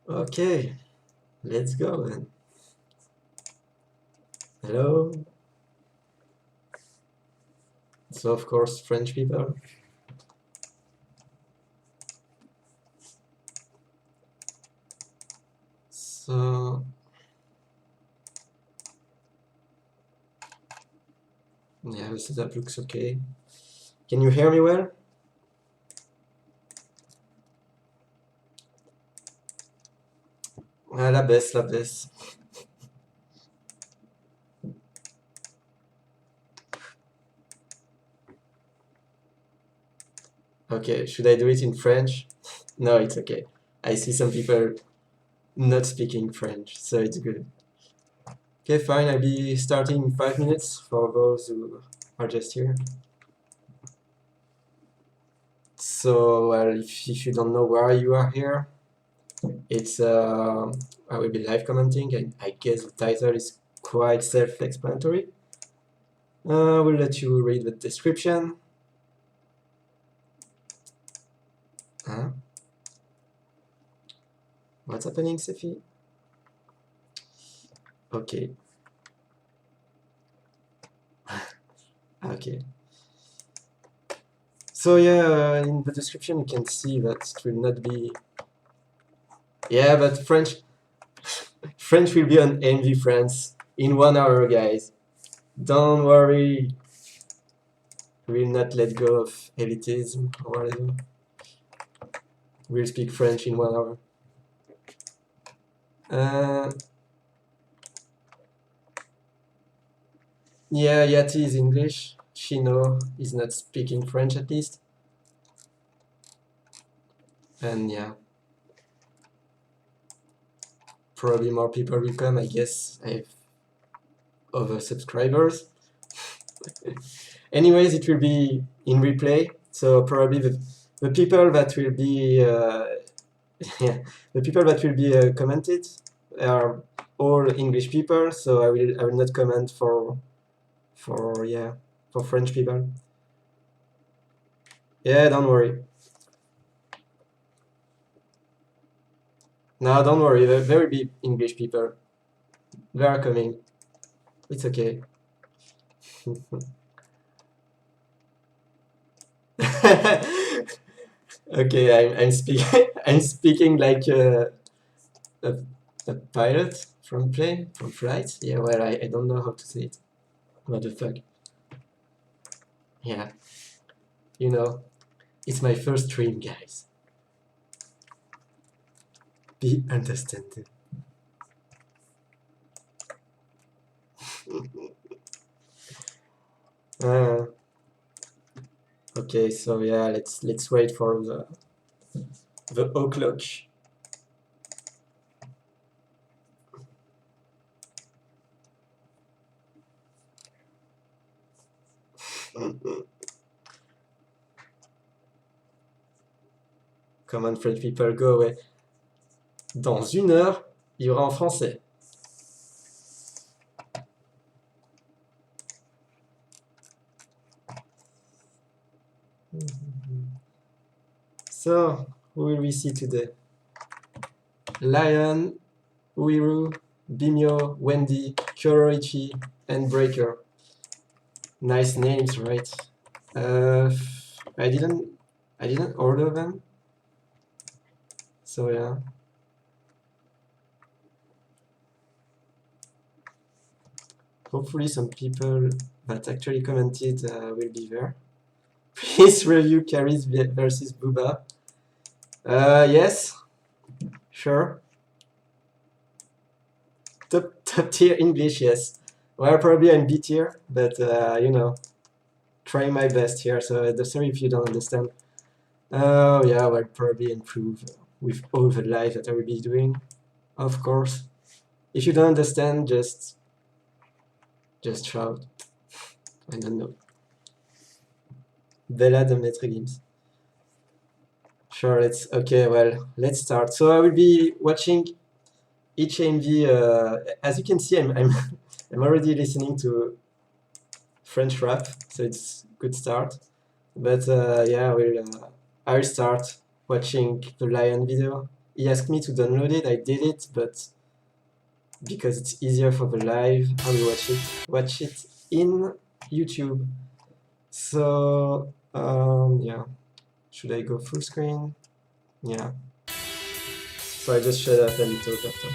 Okay, let's go then. Hello. So of course French people. So yeah, the setup looks okay. Can you hear me well? Ah, la baisse, la baisse. Okay, should I do it in French? No, it's okay. I see some people not speaking French, so it's good. Okay, fine, I'll be starting in 5 minutes for those who are just here. So, well, if you don't know why you are here, it's I will be live commenting, and I guess the title is quite self-explanatory. I will let you read the description. Huh? What's happening, Sophie? Okay. Okay. So yeah, in the description you can see that it will not be. Yeah, but French will be on AMV France in 1 hour, guys. Don't worry. We'll not let go of elitism or whatever. We'll speak French in 1 hour. Yeah, Yati is English. Chino is not speaking French at least. And yeah, probably more people will come. I guess I have other subscribers. Anyways, it will be in replay, so probably the people that will be yeah, the people that will be commented are all English people. So I will not comment for French people. Yeah, don't worry. No, don't worry. There will be English people. They are coming. It's okay. Okay, I'm speaking. I'm speaking like a, a pilot from plane, from flight. Yeah, well, I don't know how to say it. What the fuck? Yeah, you know, it's my first stream, guys. Be understanding. uh, okay, so yeah, let's wait for the o'clock. Come on, French people, go away. Dans 1 heure, il y aura en français. So, who will we see today? Lion, Uiru, Bimyo, Wendy, Kyoroichi, and Breaker. Nice names, right? I didn't order them, so yeah. Hopefully some people that actually commented will be there. Please review Caris versus Booba. Yes, sure. Top tier English, yes. Well, probably I'm B tier, but you know, trying my best here. So sorry if you don't understand. Oh yeah, I'll probably improve with all the live that I will be doing, of course. If you don't understand, just shout. I don't know. Bella de Maître Gims. Sure, let's start. So I will be watching each AMV. As you can see, I'm I'm already listening to French rap, so it's a good start. But yeah, I'll start watching the Lion video. he asked me to download it. I did it, but because it's easier for the live, I will watch it in YouTube. So yeah, should I go full screen? Yeah. So I just shut up and talk after.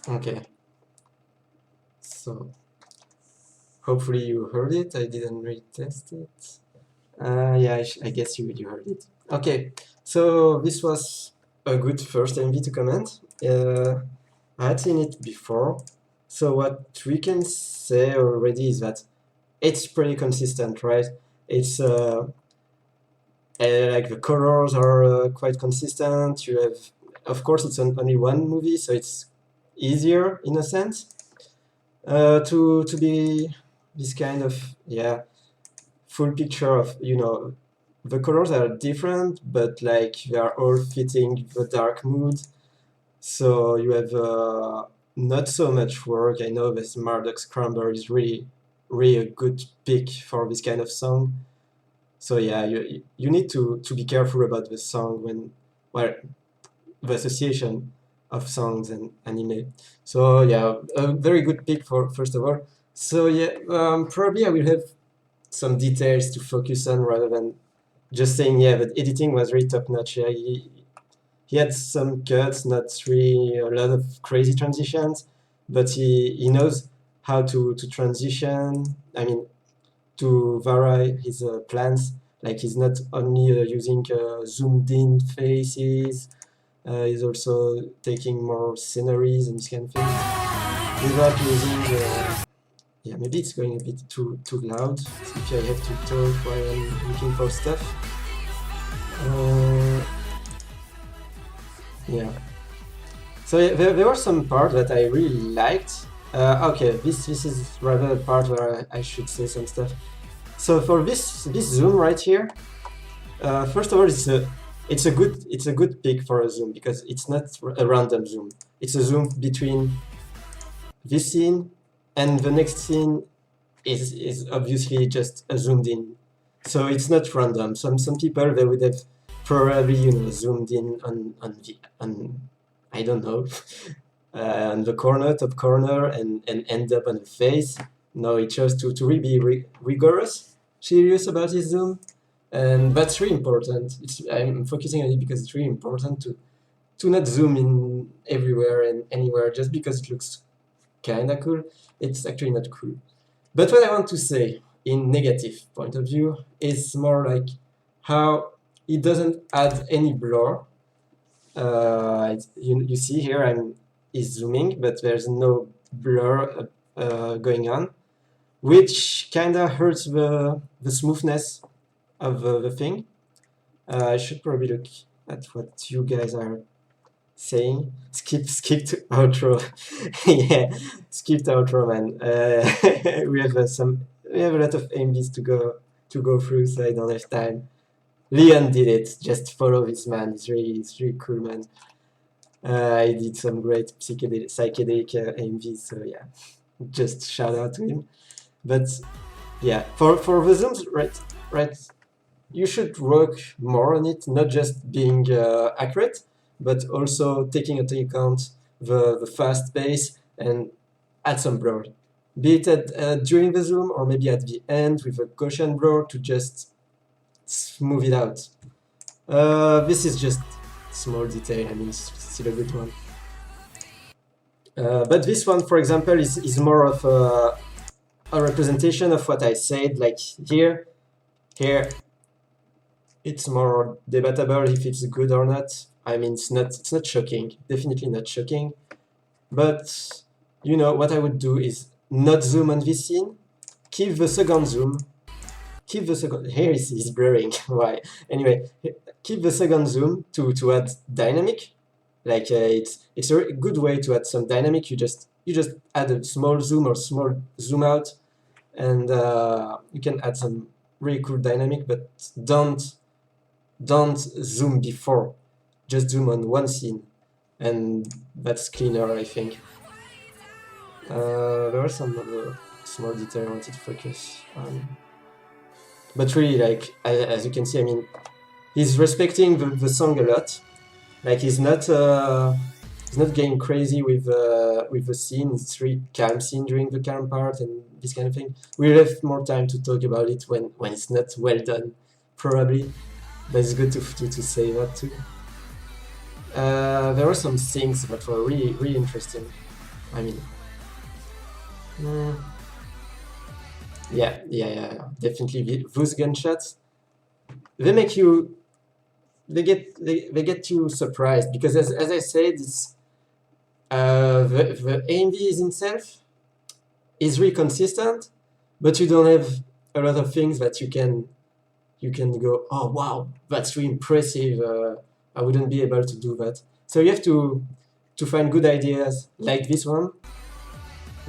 Okay, so hopefully you heard it. I didn't retest it. Yeah, I guess you heard it. Okay, so this was a good first AMV to comment. I had seen it before, so what we can say already is that it's pretty consistent, right? It's like the colors are quite consistent. You have, of course, it's only one movie, so it's easier in a sense to be this kind of full picture of, you know, the colors are different, but like they are all fitting the dark mood. So you have not so much work. I know this Marduk Scramble is really a good pick for this kind of song. So yeah, you need to be careful about the song when, well, the association of songs and anime. So yeah, a very good pick for first of all. So yeah, probably I will have some details to focus on rather than just saying yeah, but editing was really top notch. Yeah, he had some cuts, not really a lot of crazy transitions, but he knows how to transition. I mean, to vary his plans. Like he's not only using zoomed in faces, he's also taking more sceneries and this kind of thing without using. Yeah, maybe it's going a bit too loud. If I have to talk while I'm looking for stuff. Yeah. So yeah, there were some parts that I really liked. Okay, this is rather a part where I should say some stuff. So for this zoom right here, first of all, it's a good pick for a zoom because it's not a random zoom. It's a zoom between this scene and the next scene is obviously just zoomed in, so it's not random. Some people, they would have probably, you know, zoomed in on I don't know, on the corner, top corner, and end up on the face. No, it chose to really be rigorous, serious about his zoom, and that's really important. I'm focusing on it because it's really important to not zoom in everywhere and anywhere just because it looks kinda cool. It's actually not cool. But what I want to say, in negative point of view, is more like how it doesn't add any blur. You see here is zooming, but there's no blur going on, which kind of hurts the smoothness of the thing. I should probably look at what you guys are saying. Skip to outro. Yeah, skip to outro, man. We have a lot of AMVs to go through, so I don't have time. Leon did it. Just follow this man. It's really cool, man. I did some great psychedelic AMVs, so yeah, just shout out to him. But yeah, for the zooms, right, you should work more on it, not just being accurate, but also taking into account the fast pace and add some blur. Be it during the zoom or maybe at the end with a Gaussian blur to just smooth it out. This is just small detail, I mean, it's still a good one. But this one, for example, is more of a representation of what I said, like here, it's more debatable if it's good or not. I mean, it's not shocking, definitely not shocking. But you know what I would do is not zoom on this scene, keep the second zoom, keep the second. Here is blurring. Why? Anyway, keep the second zoom to add dynamic. Like it's a good way to add some dynamic. You just add a small zoom or small zoom out, and you can add some really cool dynamic. But don't zoom before. Just zoom on one scene, and that's cleaner, I think. There are some other small detail I wanted to focus on. But really, like, as you can see, I mean, he's respecting the song a lot. Like, he's not getting crazy with the scene. It's really calm scene during the calm part and this kind of thing. We'll have more time to talk about it when it's not well done, probably. But it's good to say that too. There were some things that were really interesting. I mean, yeah, definitely those gunshots. They make you, they get you surprised because as I said, it's the AMV is itself is really consistent, but you don't have a lot of things that you can go, oh wow, that's really impressive. I wouldn't be able to do that. So you have to find good ideas like this one.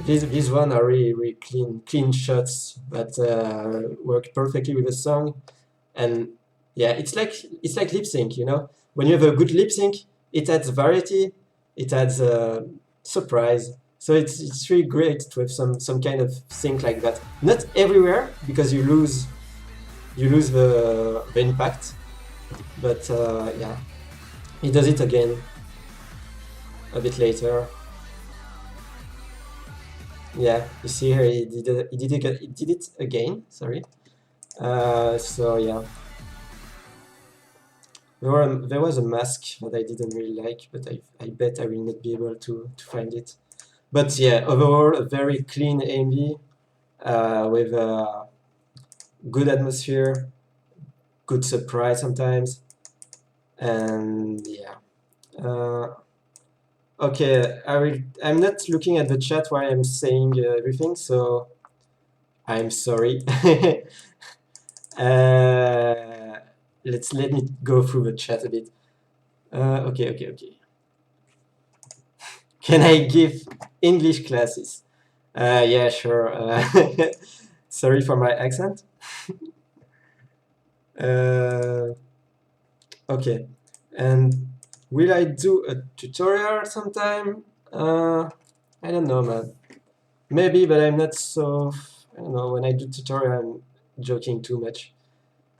These one are really clean shots that work perfectly with the song, and yeah, it's like lip sync, you know. When you have a good lip sync, it adds variety, it adds surprise. So it's really great to have some kind of thing like that. Not everywhere because you lose the impact, but yeah, he does it again a bit later. Yeah, you see here he did it again. Sorry. So yeah, there was a mask that I didn't really like, but I bet I will not be able to find it. But yeah, overall a very clean AMV with a good atmosphere, good surprise sometimes, and yeah. Okay, I'm not looking at the chat while I'm saying everything, so I'm sorry. Let me go through the chat a bit. Okay. Can I give English classes? Yeah, sure. Sorry for my accent. Okay, and will I do a tutorial sometime? I don't know, man. Maybe, but I'm not so I don't know, when I do tutorial, I'm joking too much.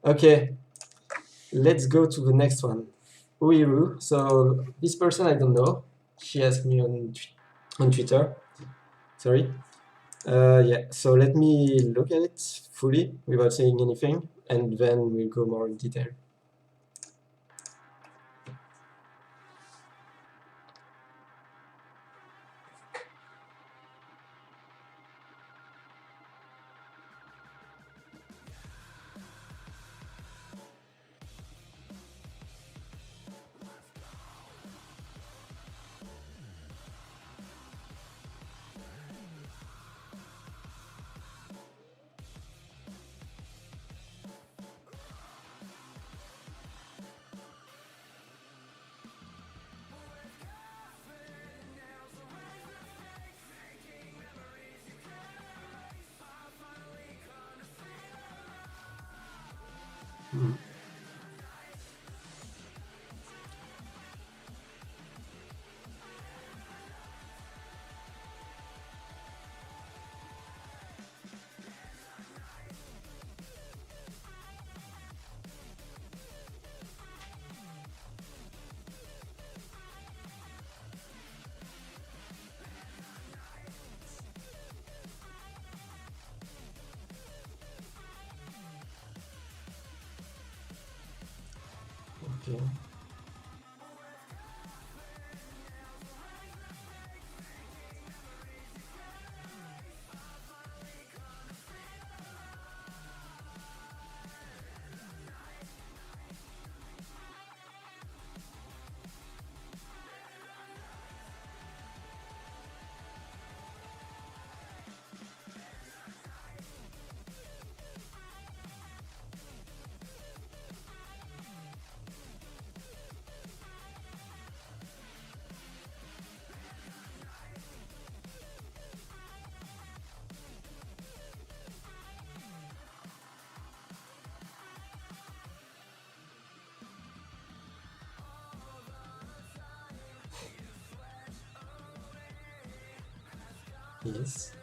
Okay, let's go to the next one. Uiru. So this person I don't know. She asked me on Twitter. Sorry. Yeah, so let me look at it fully without saying anything, and then we'll go more in detail. Hmm. Okay. Yes.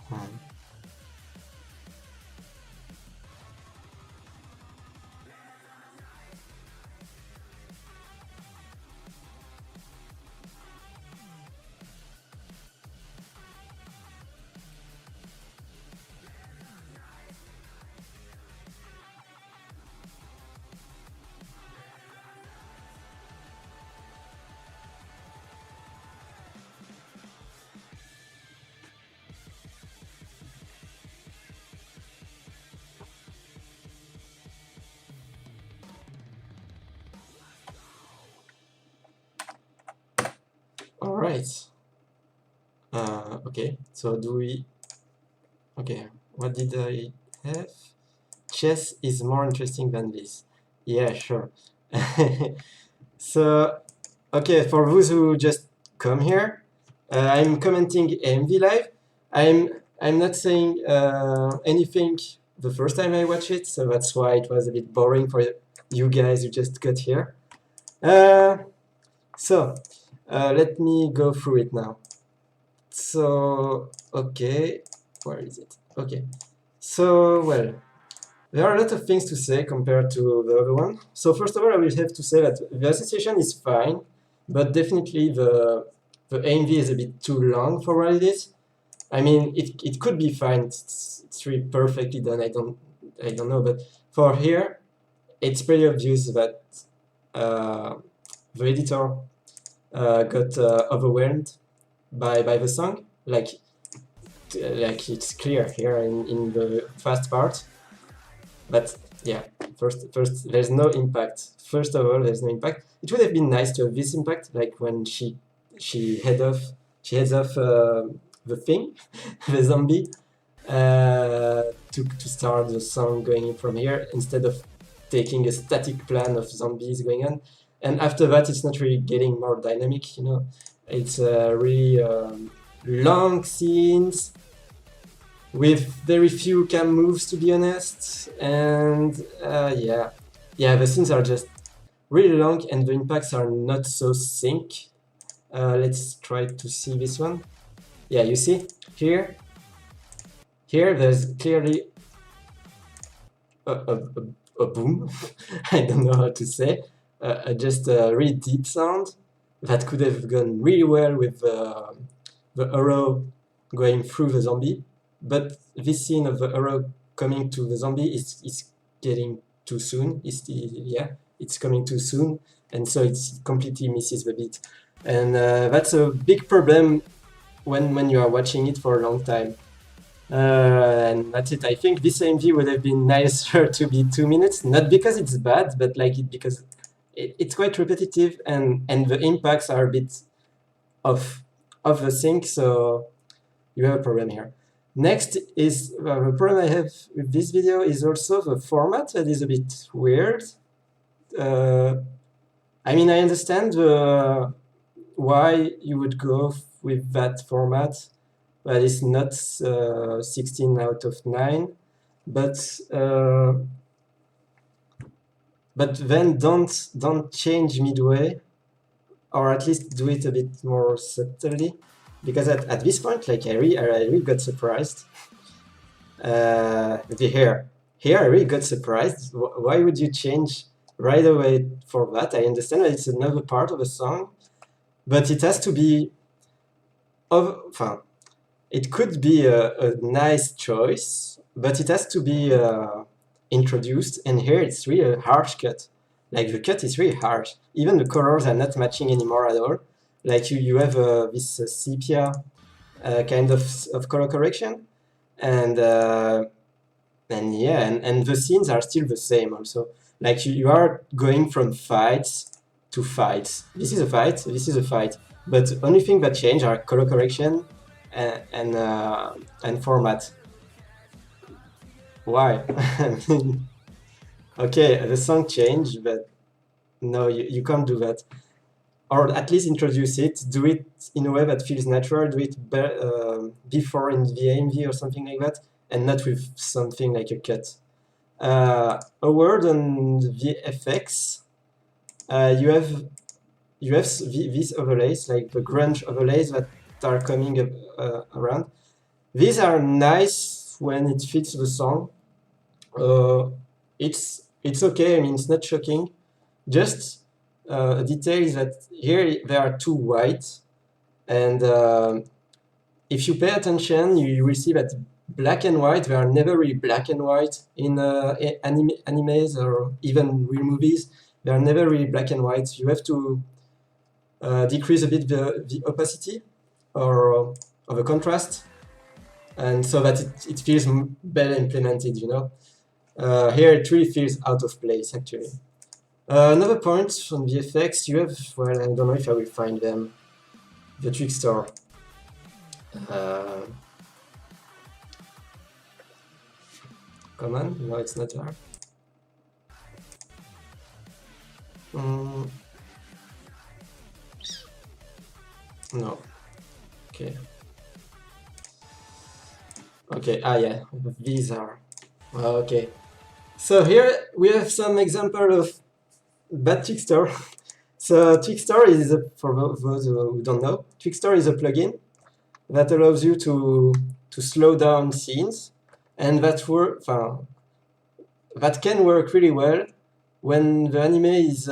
Hmm. All right. Okay. So do we? Okay. What did I have? Chess is more interesting than this. Yeah, sure. So, Okay, for those who just come here, I'm commenting AMV Live. I'm not saying anything the first time I watch it, so that's why it was a bit boring for you guys who just got here. So let me go through it now. So okay, where is it? Okay, so well, there are a lot of things to say compared to the other one. So first of all, I will have to say that the association is fine, but definitely the AMV is a bit too long for what it is. I mean, it could be fine. It's really perfectly done. I don't know, but for here, it's pretty obvious that the editor got overwhelmed by the song. Like it's clear here in the fast part. But yeah, first, there's no impact. First of all, there's no impact. It would have been nice to have this impact, like when she heads off the thing, the zombie, to start the song going from here instead of taking a static plan of zombies going on. And after that, it's not really getting more dynamic. You know, it's really long scenes with very few cam moves, to be honest. And yeah, the scenes are just really long and the impacts are not so sync. Let's try to see this one. Yeah, you see here there's clearly a boom. I don't know how to say. Just a really deep sound that could have gone really well with the arrow going through the zombie. But this scene of the arrow coming to the zombie is getting too soon. It's coming too soon, and so it completely misses the beat. And that's a big problem when you are watching it for a long time. And that's it. I think this AMV would have been nicer to be 2 minutes, not because it's bad, but because it's quite repetitive and the impacts are a bit off the sync, so you have a problem here. Next is the problem I have with this video is also the format that is a bit weird. I mean, I understand why you would go with that format, but it's not 16 out of 9. But then don't change midway, or at least do it a bit more subtly, because at this point, like I really got surprised. Here I really got surprised. Why would you change right away for that? I understand that it's another part of a song, but it has to be it could be a nice choice, but it has to be introduced, and here it's really a harsh cut. Like the cut is really harsh. Even the colors are not matching anymore at all. Like you have this sepia kind of color correction, and the scenes are still the same also. Like you are going from fights to fights. This is a fight, this is a fight. But the only thing that change are color correction and format. Why? I mean, okay, the song changed, but no, you can't do that. Or at least introduce it, do it in a way that feels natural, do it before in the AMV or something like that, and not with something like a cut. A word on the FX. You have these overlays, like the grunge overlays that are coming around. These are nice when it fits the song. It's okay. I mean, it's not shocking. Just a detail is that here they are too white, and if you pay attention, you will see that black and white, they are never really black and white in animes or even real movies. They are never really black and white. You have to decrease a bit the opacity or the contrast, and so that it feels better implemented, you know. Here it really feels out of place, actually. Another point on the effects, you have, well, I don't know if I will find them, the Trickster. Come on, no, it's not there. No. Okay. Okay. Ah, yeah. These are. Okay. So here we have some example of bad Twixtor. So Twixtor is, for those who don't know, Twixtor is a plugin that allows you to slow down scenes, and that can work really well when the anime is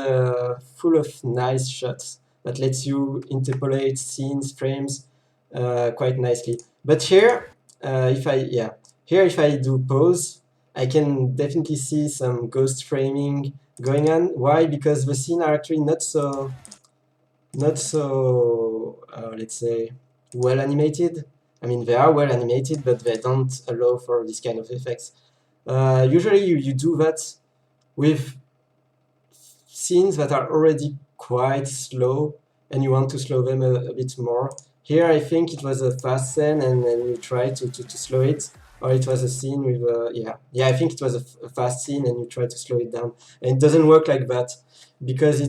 full of nice shots that lets you interpolate scenes, frames quite nicely. But here, if I do pause, I can definitely see some ghost framing going on. Why? Because the scene are actually not so let's say well animated. I mean, they are well animated, but they don't allow for this kind of effects. Usually you do that with scenes that are already quite slow and you want to slow them a bit more. Here I think it was a fast scene and then you try to slow it, or it was a scene with I think it was a fast scene and you try to slow it down, and it doesn't work like that because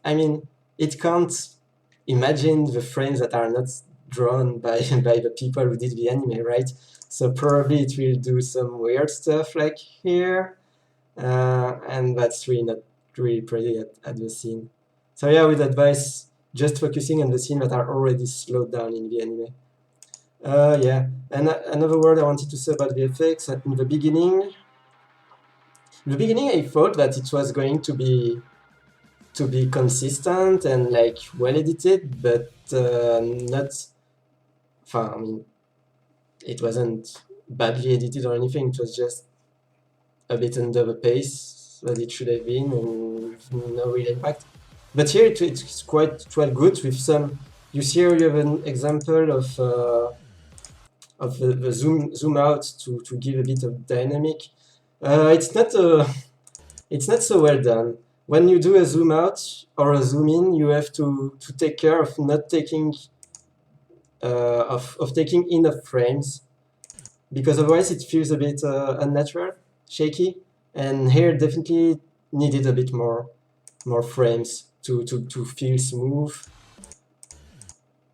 I mean, it can't imagine the frames that are not drawn by by the people who did the anime, right? So probably it will do some weird stuff like here, and that's really not really pretty at the scene. So yeah, I would advise just focusing on the scenes that are already slowed down in the anime. Yeah, and another word I wanted to say about the effects. In the beginning, I thought that it was going to be consistent and like well edited, but not. I mean, it wasn't badly edited or anything. It was just a bit under the pace that it should have been, and with no real impact. But here it's quite good with some. You see here you have an example of the zoom out to give a bit of dynamic. It's not so well done. When you do a zoom out or a zoom in, you have to take care of not taking of taking enough frames, because otherwise it feels a bit unnatural, shaky. And here definitely needed a bit more frames to feel smooth.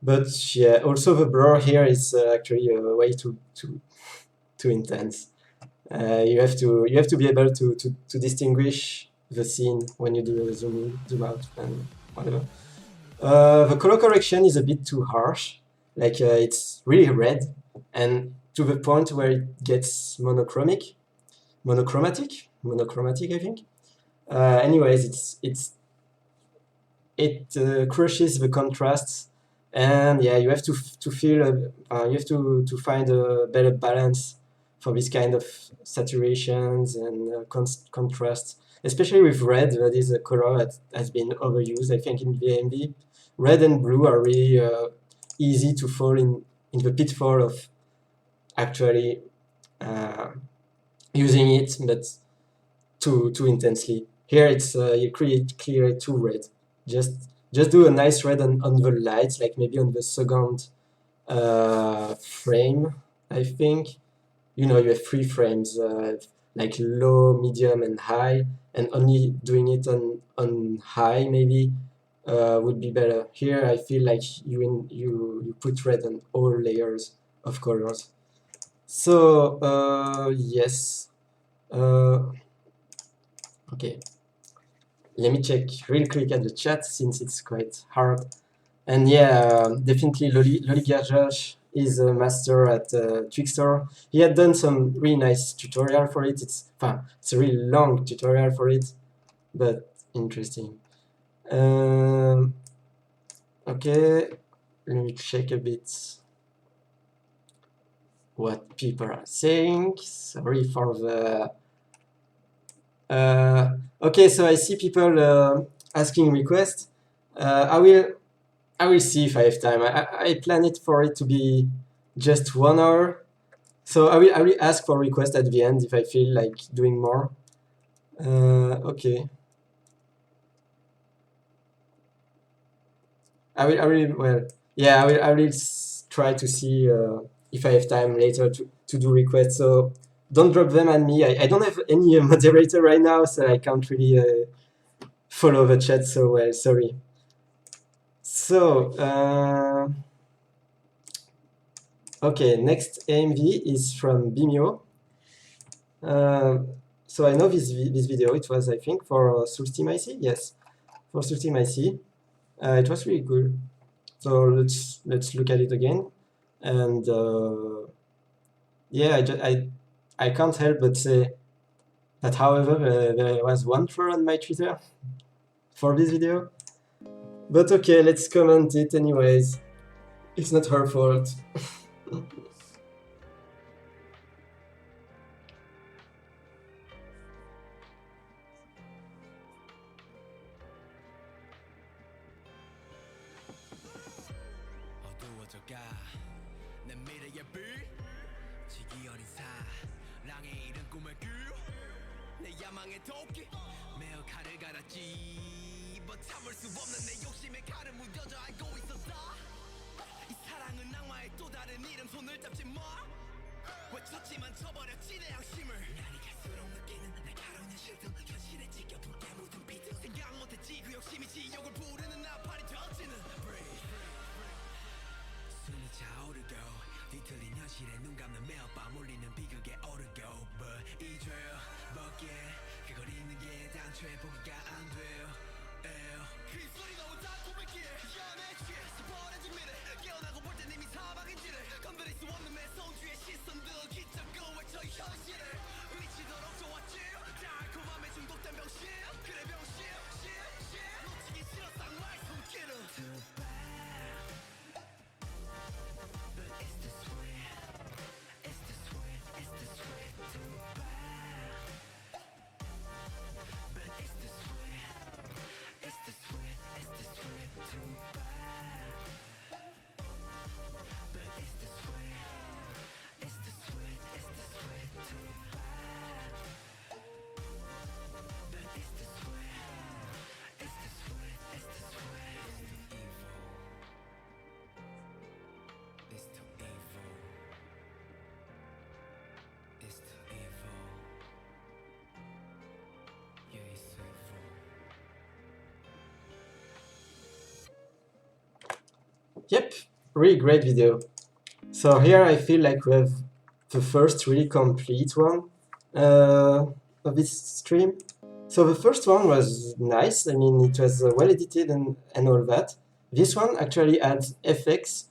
But yeah, also the blur here is actually way too intense. You have to be able to distinguish the scene when you do a zoom in, zoom out, and whatever. The color correction is a bit too harsh. Like it's really red, and to the point where it gets monochromatic, I think. Anyways, it crushes the contrasts, and yeah, you have to feel you have to find a better balance for this kind of saturations and contrasts, especially with red. That is a color that has been overused, I think, in the AMV. Red and blue are really easy to fall in the pitfall of actually using it, but too intensely. Here it's you create clear too red. Just do a nice red on the lights, like maybe on the second frame, I think. You have 3 frames, like low, medium, and high, and only doing it on high maybe would be better. Here I feel like you put red on all layers of colors. So yes. Okay. Let me check real quick at the chat since it's quite hard. And yeah, definitely Loli is a master at Twixtor. He had done some really nice tutorial for it. It's a really long tutorial for it, but interesting. Okay, let me check a bit what people are saying. Sorry for the... okay, so I see people asking requests. I will see if I have time. I plan it for it to be just 1 hour. So I will ask for request at the end if I feel like doing more. Okay. I will try to see if I have time later to do requests. So don't drop them at me. I don't have any moderator right now, so I can't really follow the chat so well. Sorry. So, okay, next AMV is from Vimeo. So I know this video. It was, I think, for Sultim IC. Yes, for Sultim IC. It was really good. So let's look at it again. And yeah, I can't help but say that, however, there was one troll on my Twitter for this video. But okay, let's comment it anyways. It's not her fault. Yep, really great video. So here I feel like we have the first really complete one of this stream. So the first one was nice. I mean, it was well edited and all that. This one actually adds effects,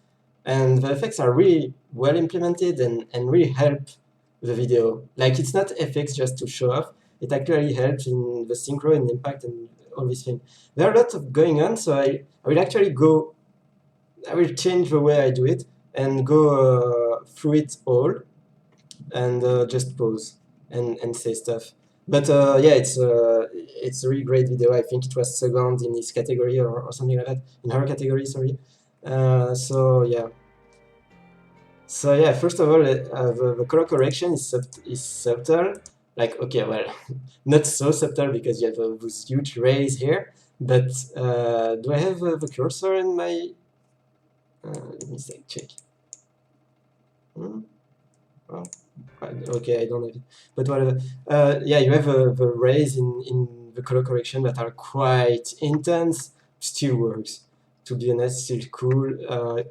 and the effects are really well implemented and really help the video. Like, it's not effects just to show off. It actually helps in the synchro and impact and all these things. There are a lot of going on, so I will actually go. I will change the way I do it and go through it all and just pause and say stuff. But yeah, it's a really great video. I think it was second in his category or something like that, in her category, sorry. So yeah. So yeah, first of all, the color correction is subtle. Like, okay, well, not so subtle because you have those huge rays here. But do I have the cursor in my... let me check. Oh, okay, I don't have it, but whatever. Yeah, you have the rays in the color correction that are quite intense. Still works. To be honest, still cool.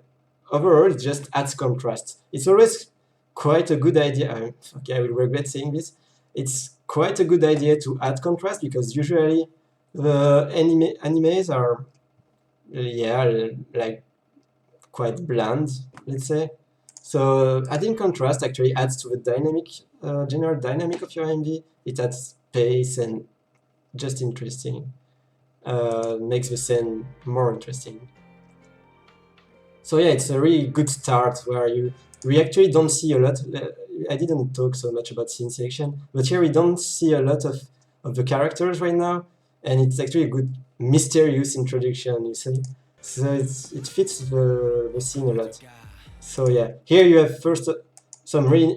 Overall, it just adds contrast. It's always quite a good idea. Okay, I will regret saying this. It's quite a good idea to add contrast because usually the animes are, yeah, like quite bland, let's say. So adding contrast actually adds to the dynamic, general dynamic of your AMV. It adds pace and just interesting. Makes the scene more interesting. So yeah, it's a really good start where we actually don't see a lot. I didn't talk so much about scene selection, but here we don't see a lot of the characters right now, and it's actually a good mysterious introduction, you see. So it fits the scene a lot. So yeah, here you have first some really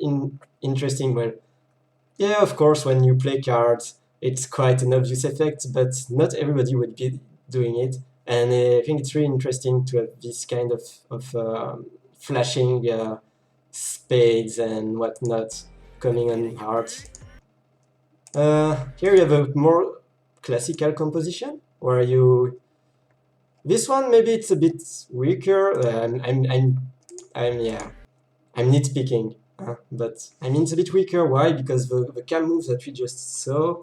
interesting, well, yeah, of course, when you play cards, it's quite an obvious effect, but not everybody would be doing it. And I think it's really interesting to have this kind of flashing spades and whatnot coming on hearts. Here you have a more classical composition, where This one maybe it's a bit weaker. I'm nitpicking, but I mean it's a bit weaker. Why? Because the cam move that we just saw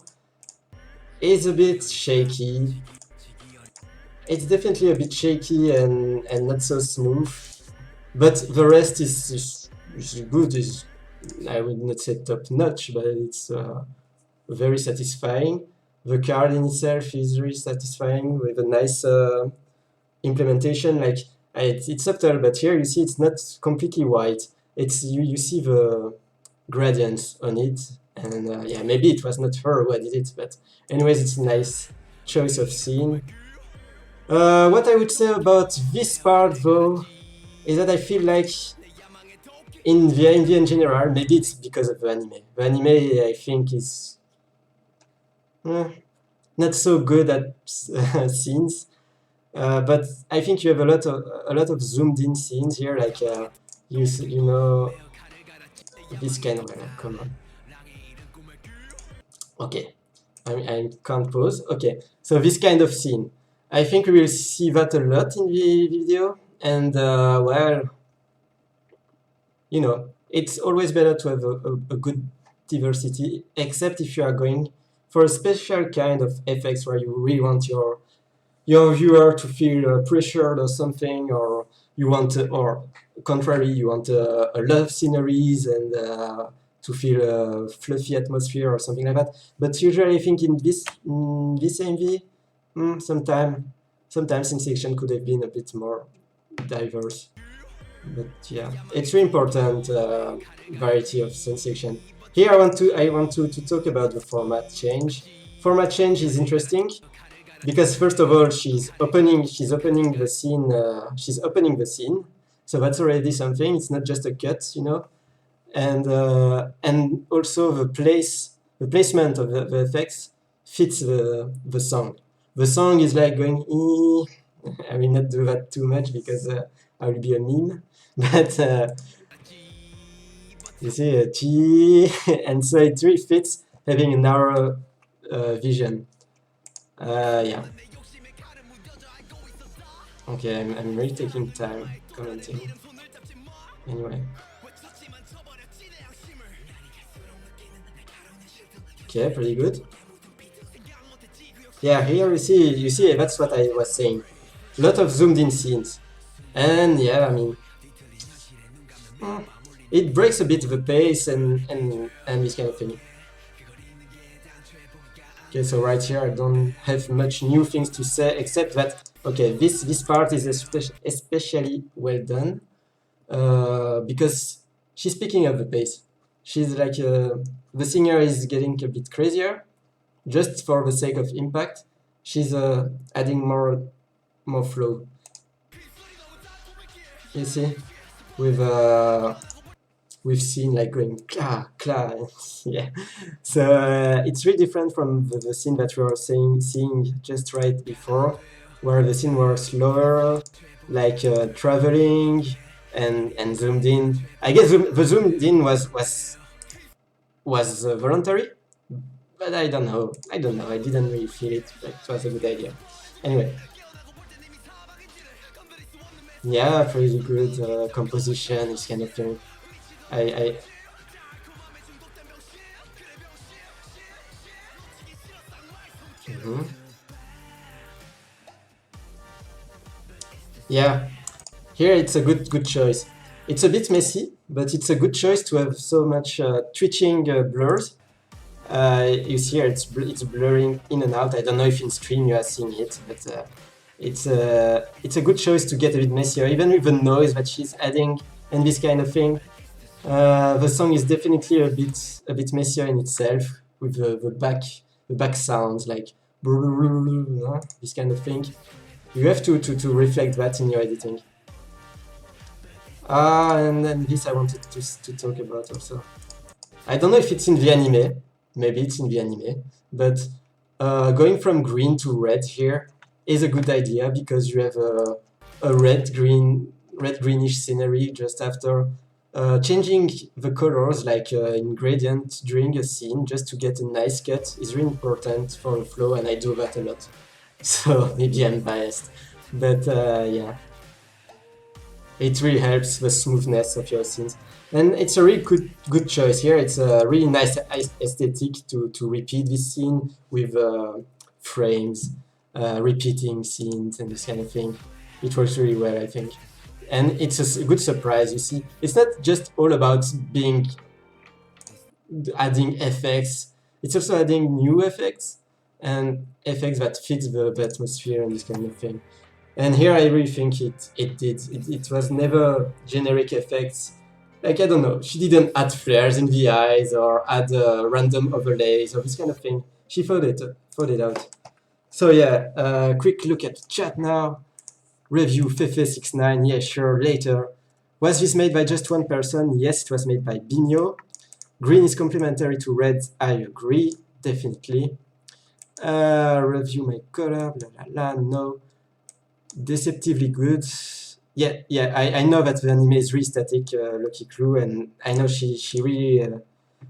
is a bit shaky. It's definitely a bit shaky and not so smooth. But the rest is good. I would not say top notch, but it's very satisfying. The card in itself is really satisfying with a nice implementation. Like it's subtle, but here you see it's not completely white. It's you see the gradients on it, and yeah, maybe it was not her who did it, but anyways, it's a nice choice of scene. What I would say about this part though is that I feel like in the AMV in general, maybe it's because of the anime. The anime I think is not so good at scenes, but I think you have a lot of zoomed in scenes here, like you know this kind of come on. Okay, I can't pause. Okay, so this kind of scene. I think we will see that a lot in the video, and well, you know, it's always better to have a good diversity, except if you are going for a special kind of effects where you really want your viewer to feel pressured or something, or you want, or contrary, you want a lot of sceneries and to feel a fluffy atmosphere or something like that. But usually I think in this AMV, sometimes in section could have been a bit more diverse. But yeah, it's really important variety of sensation. Here I want to talk about the format change. Format change is interesting because first of all she's opening the scene. She's opening the scene, so that's already something. It's not just a cut, you know. And also the placement of the effects fits the song. The song is like going. I will not do that too much because I will be a meme. But you see a T, and so it really fits having a narrow vision. Yeah. Okay, I'm really taking time commenting. Anyway. Okay, pretty good. Yeah, here you see that's what I was saying. A lot of zoomed in scenes. And yeah, I mean, it breaks a bit the pace and this kind of thing. Okay, so right here I don't have much new things to say except that, okay, this part is especially well done because she's picking up the pace. She's like, the singer is getting a bit crazier just for the sake of impact. She's adding more flow. You see? We've seen like going kla kla, yeah. So it's really different from the scene that we were seeing just right before, where the scene was slower, like traveling and zoomed in. I guess the zoomed in was voluntary, but I don't know. I didn't really feel it. Like it was a good idea. Anyway. Yeah, pretty good composition, this kind of thing. I Yeah, here it's a good choice. It's a bit messy, but it's a good choice to have so much twitching blurs. You see here it's blurring in and out. I don't know if in stream you are seeing it, but it's a good choice to get a bit messier, even with the noise that she's adding and this kind of thing. The song is definitely a bit messier in itself with the back sounds like this kind of thing. You have to reflect that in your editing. And then this I wanted to talk about also. I don't know if it's in the anime, maybe it's in the anime, but going from green to red here is a good idea because you have a red-greenish scenery just after. Changing the colors like in gradient during a scene just to get a nice cut is really important for the flow, and I do that a lot. So maybe I'm biased, But yeah, it really helps the smoothness of your scenes. And it's a really good choice here. It's a really nice aesthetic to repeat this scene with frames, repeating scenes and this kind of thing. It works really well, I think. And it's a good surprise, you see. It's not just all about adding effects. It's also adding new effects and effects that fit the atmosphere and this kind of thing. And here I really think it did. It was never generic effects. Like, I don't know, she didn't add flares in the eyes or add random overlays or this kind of thing. She thought it out. So yeah, quick look at the chat now. Review Fefe69, yeah, sure, later. Was this made by just one person? Yes, it was made by Bigno. Green is complementary to red, I agree, definitely. Review my color, blah blah blah, no. Deceptively good. Yeah, I know that the anime is really static, Lucky Clue, and I know she really...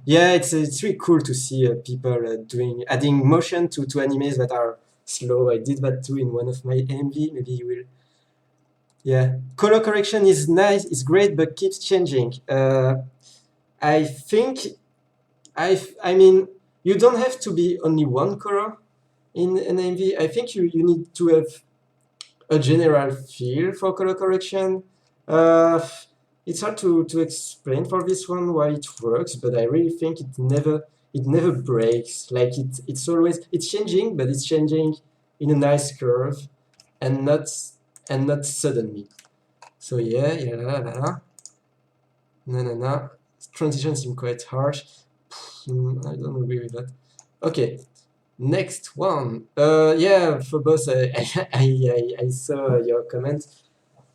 yeah, it's really cool to see people adding motion to animes that are slow. I did that too in one of my AMV, maybe you will... Yeah, color correction is nice, it's great, but keeps changing. I think, I mean, you don't have to be only one color in an AMV. I think you need to have a general feel for color correction. It's hard to explain for this one why it works, but I really think it never breaks. Like it's always changing, but it's changing in a nice curve, and not suddenly. So yeah, na. Transitions seem quite harsh. I don't agree with that. Okay, next one. Yeah, for both, I saw your comment.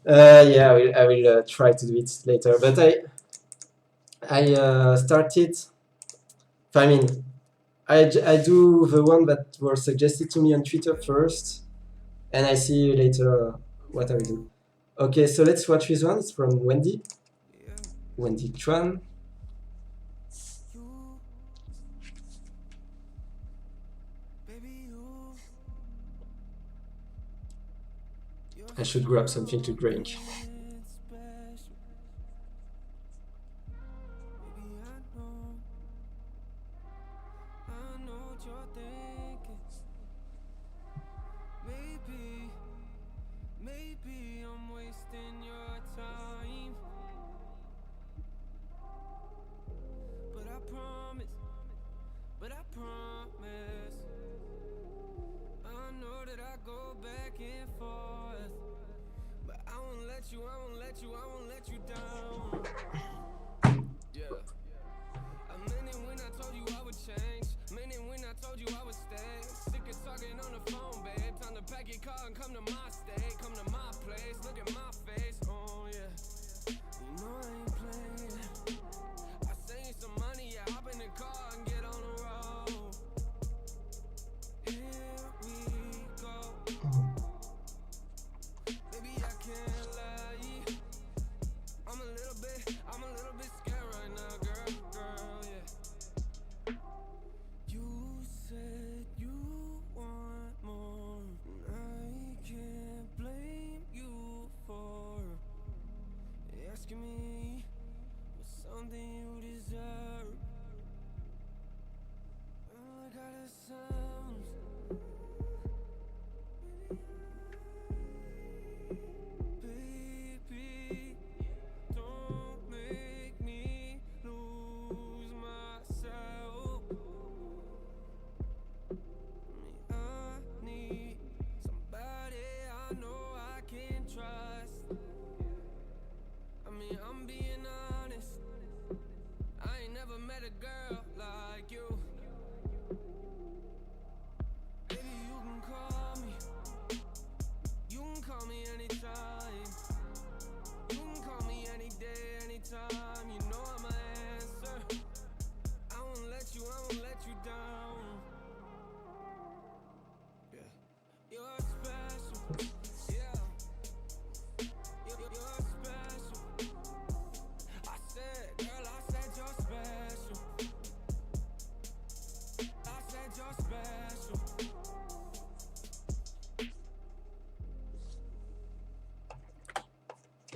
Yeah, I will try to do it later. But I started. I mean, I do the one that was suggested to me on Twitter first, and I see later what I will do. Okay, so let's watch this one. It's from Wendy Tran. I should grab something to drink.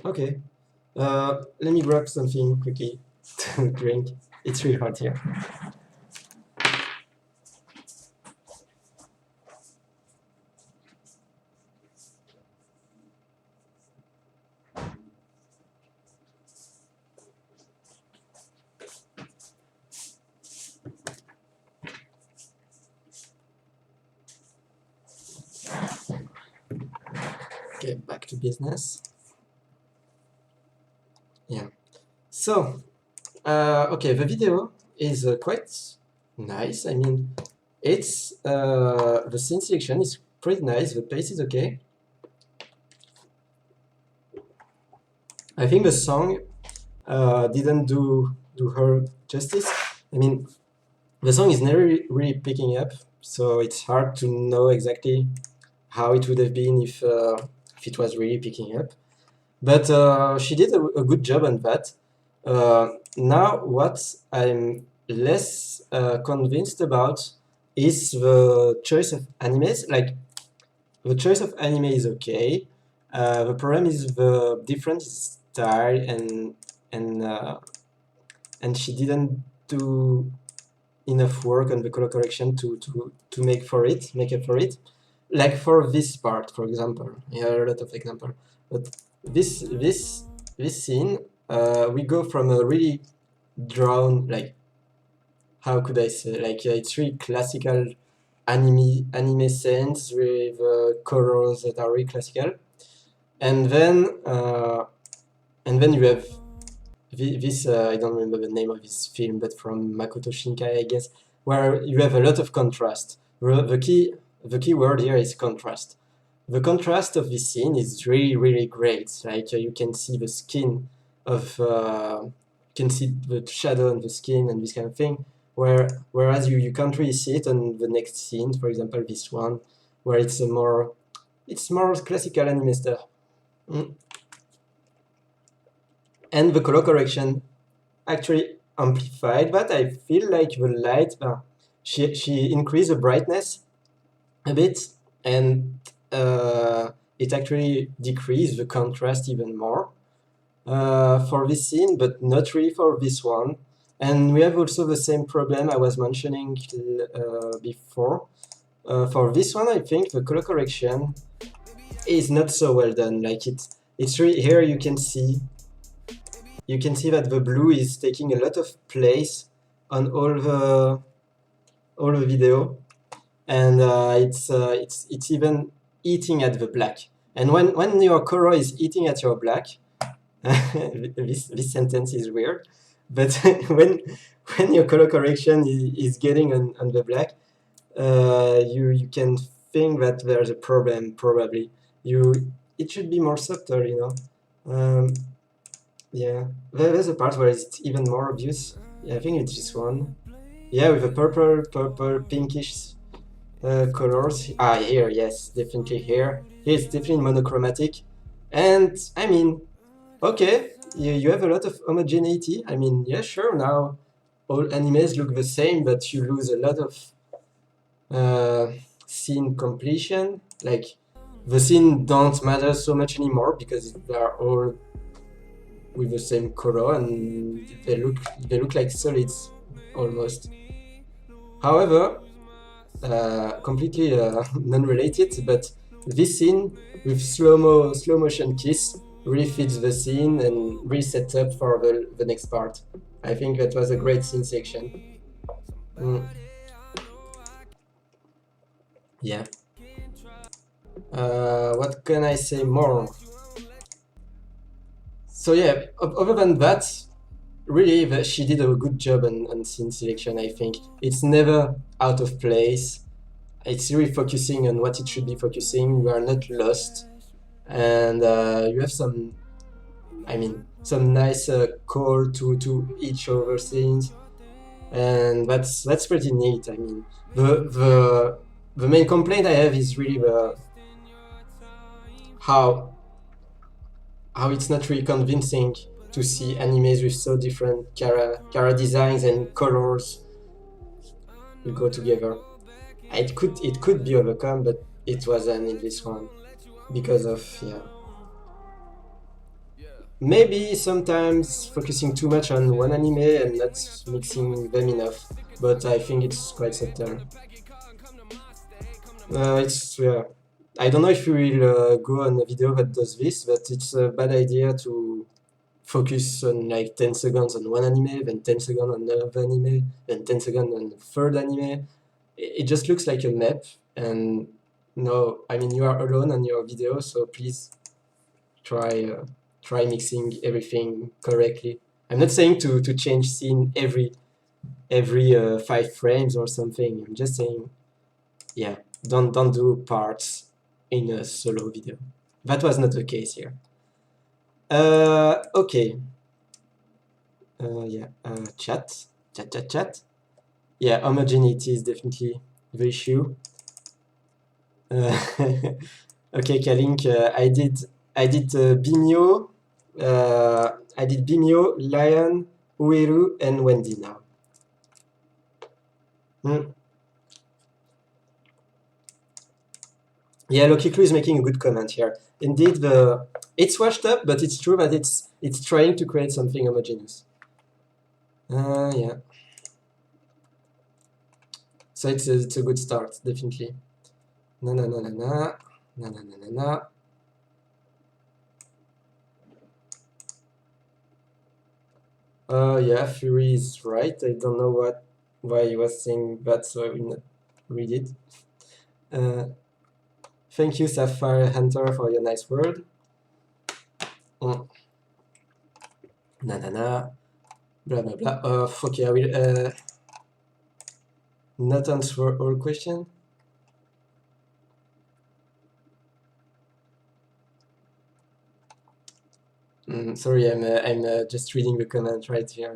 Okay. Let me grab something quickly to drink. It's really hot here. Okay, back to business. Yeah. So, okay, the video is quite nice. I mean, it's the scene selection is pretty nice. The pace is okay. I think the song didn't do her justice. I mean, the song is never really picking up, so it's hard to know exactly how it would have been if it was really picking up. But she did a good job on that. Now, what I'm less convinced about is the choice of animes. Like, the choice of anime is okay. The problem is the different style and uh, and she didn't do enough work on the color correction to make up for it. Like for this part, for example, yeah, a lot of example. But this scene, we go from a really drawn, like, how could I say, like it's really classical anime scenes with colors that are really classical, and then you have this I don't remember the name of this film, but from Makoto Shinkai, I guess, where you have a lot of contrast. The key word here is contrast. The contrast of this scene is really great. Like you can see the skin of, you can see the shadow on the skin and this kind of thing. Whereas you can't really see it on the next scene. For example, this one, where it's more classical anime stuff. And the color correction actually amplified that. I feel like the light, she increased the brightness a bit, and it actually decreased the contrast even more for this scene, but not really for this one. And we have also the same problem I was mentioning before. For this one, I think the color correction is not so well done. Like it's really, here you can see that the blue is taking a lot of place on all the video, and it's even eating at the black. And when your color is eating at your black, this sentence is weird, but when your color correction is getting on the black, you can think that there's a problem. Probably it should be more subtle, you know. Yeah, there's a part where it's even more obvious. Yeah, I think it's this one. Yeah, with the purple, pinkish colors. Ah, here, yes, definitely here. Here it's definitely monochromatic. And, I mean, okay, you have a lot of homogeneity. I mean, yeah, sure, now all animes look the same, but you lose a lot of scene completion. Like, the scene don't matter so much anymore because they are all with the same color and they look like solids almost. However, completely non-related, but this scene with slow motion kiss really fits the scene and really sets up for the next part. I think that was a great scene section. Yeah. What can I say more? So yeah, other than that, really, she did a good job on scene selection, I think. It's never out of place. It's really focusing on what it should be focusing. We are not lost. And you have some nice call to each other scenes. And that's pretty neat. I mean, the main complaint I have is really how it's not really convincing to see animes with so different cara designs and colors go together. It could be overcome, but it wasn't in this one because of maybe sometimes focusing too much on one anime and not mixing them enough, but I think it's quite subtle. It's I don't know if we will go on a video that does this, but it's a bad idea to focus on like 10 seconds on one anime, then 10 seconds on another anime, then 10 seconds on the third anime. It just looks like a map, and no, I mean, you are alone on your video, so please try mixing everything correctly. I'm not saying to change scene every 5 frames or something. I'm just saying, yeah, don't do parts in a solo video. That was not the case here. Okay. Yeah, chat. Yeah, homogeneity is definitely the issue. Okay, Kalink, Bimio, I did Bimio, Lion, Ueru, and Wendy now. Yeah, Lokiklu is making a good comment here. Indeed, it's washed up, but it's true that it's trying to create something homogeneous. Yeah. So it's a good start, definitely. Na na na na na na na na na na. Yeah, Fury is right. I don't know why he was saying that, so I will not read it. Thank you, Sapphire Hunter, for your nice word. Na na na. Blah blah blah. Okay, I will not answer all questions. Sorry, I'm just reading the comment right here.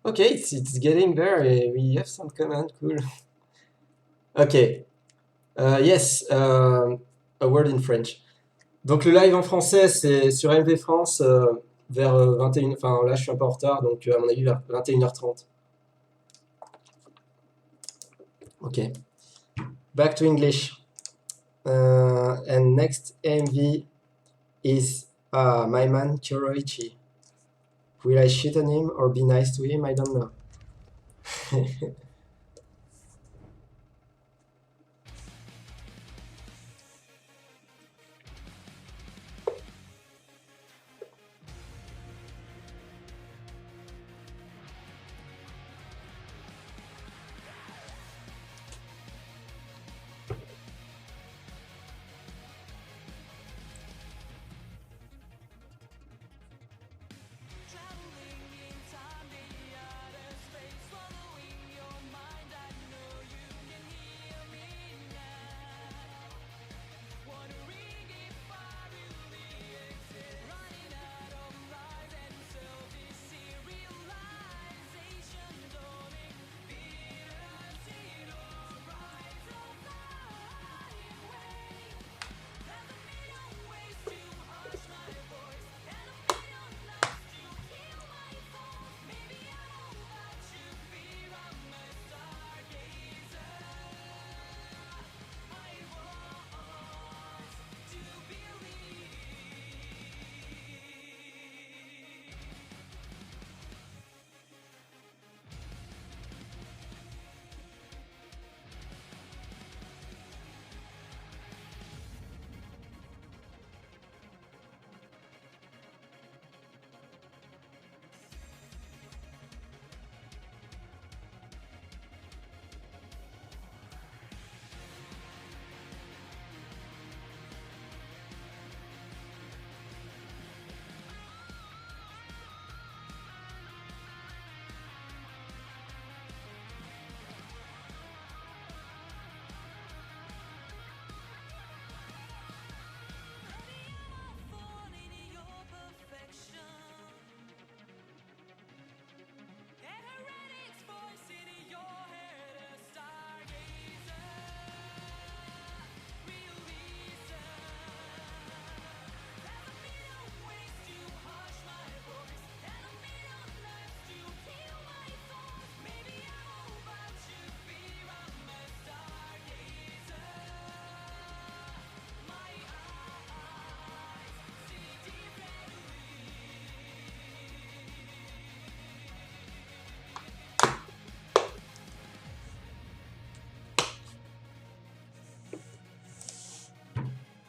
Okay, it's getting there. We have some comment. Cool. Okay. Yes. A word in French. Donc le live en français, c'est sur AMV France vers 21. Enfin là, je suis un peu en retard, donc à mon avis vers 21h30. Okay. Back to English. And next AMV is my man Kuroichi. Will I shit on him or be nice to him? I don't know.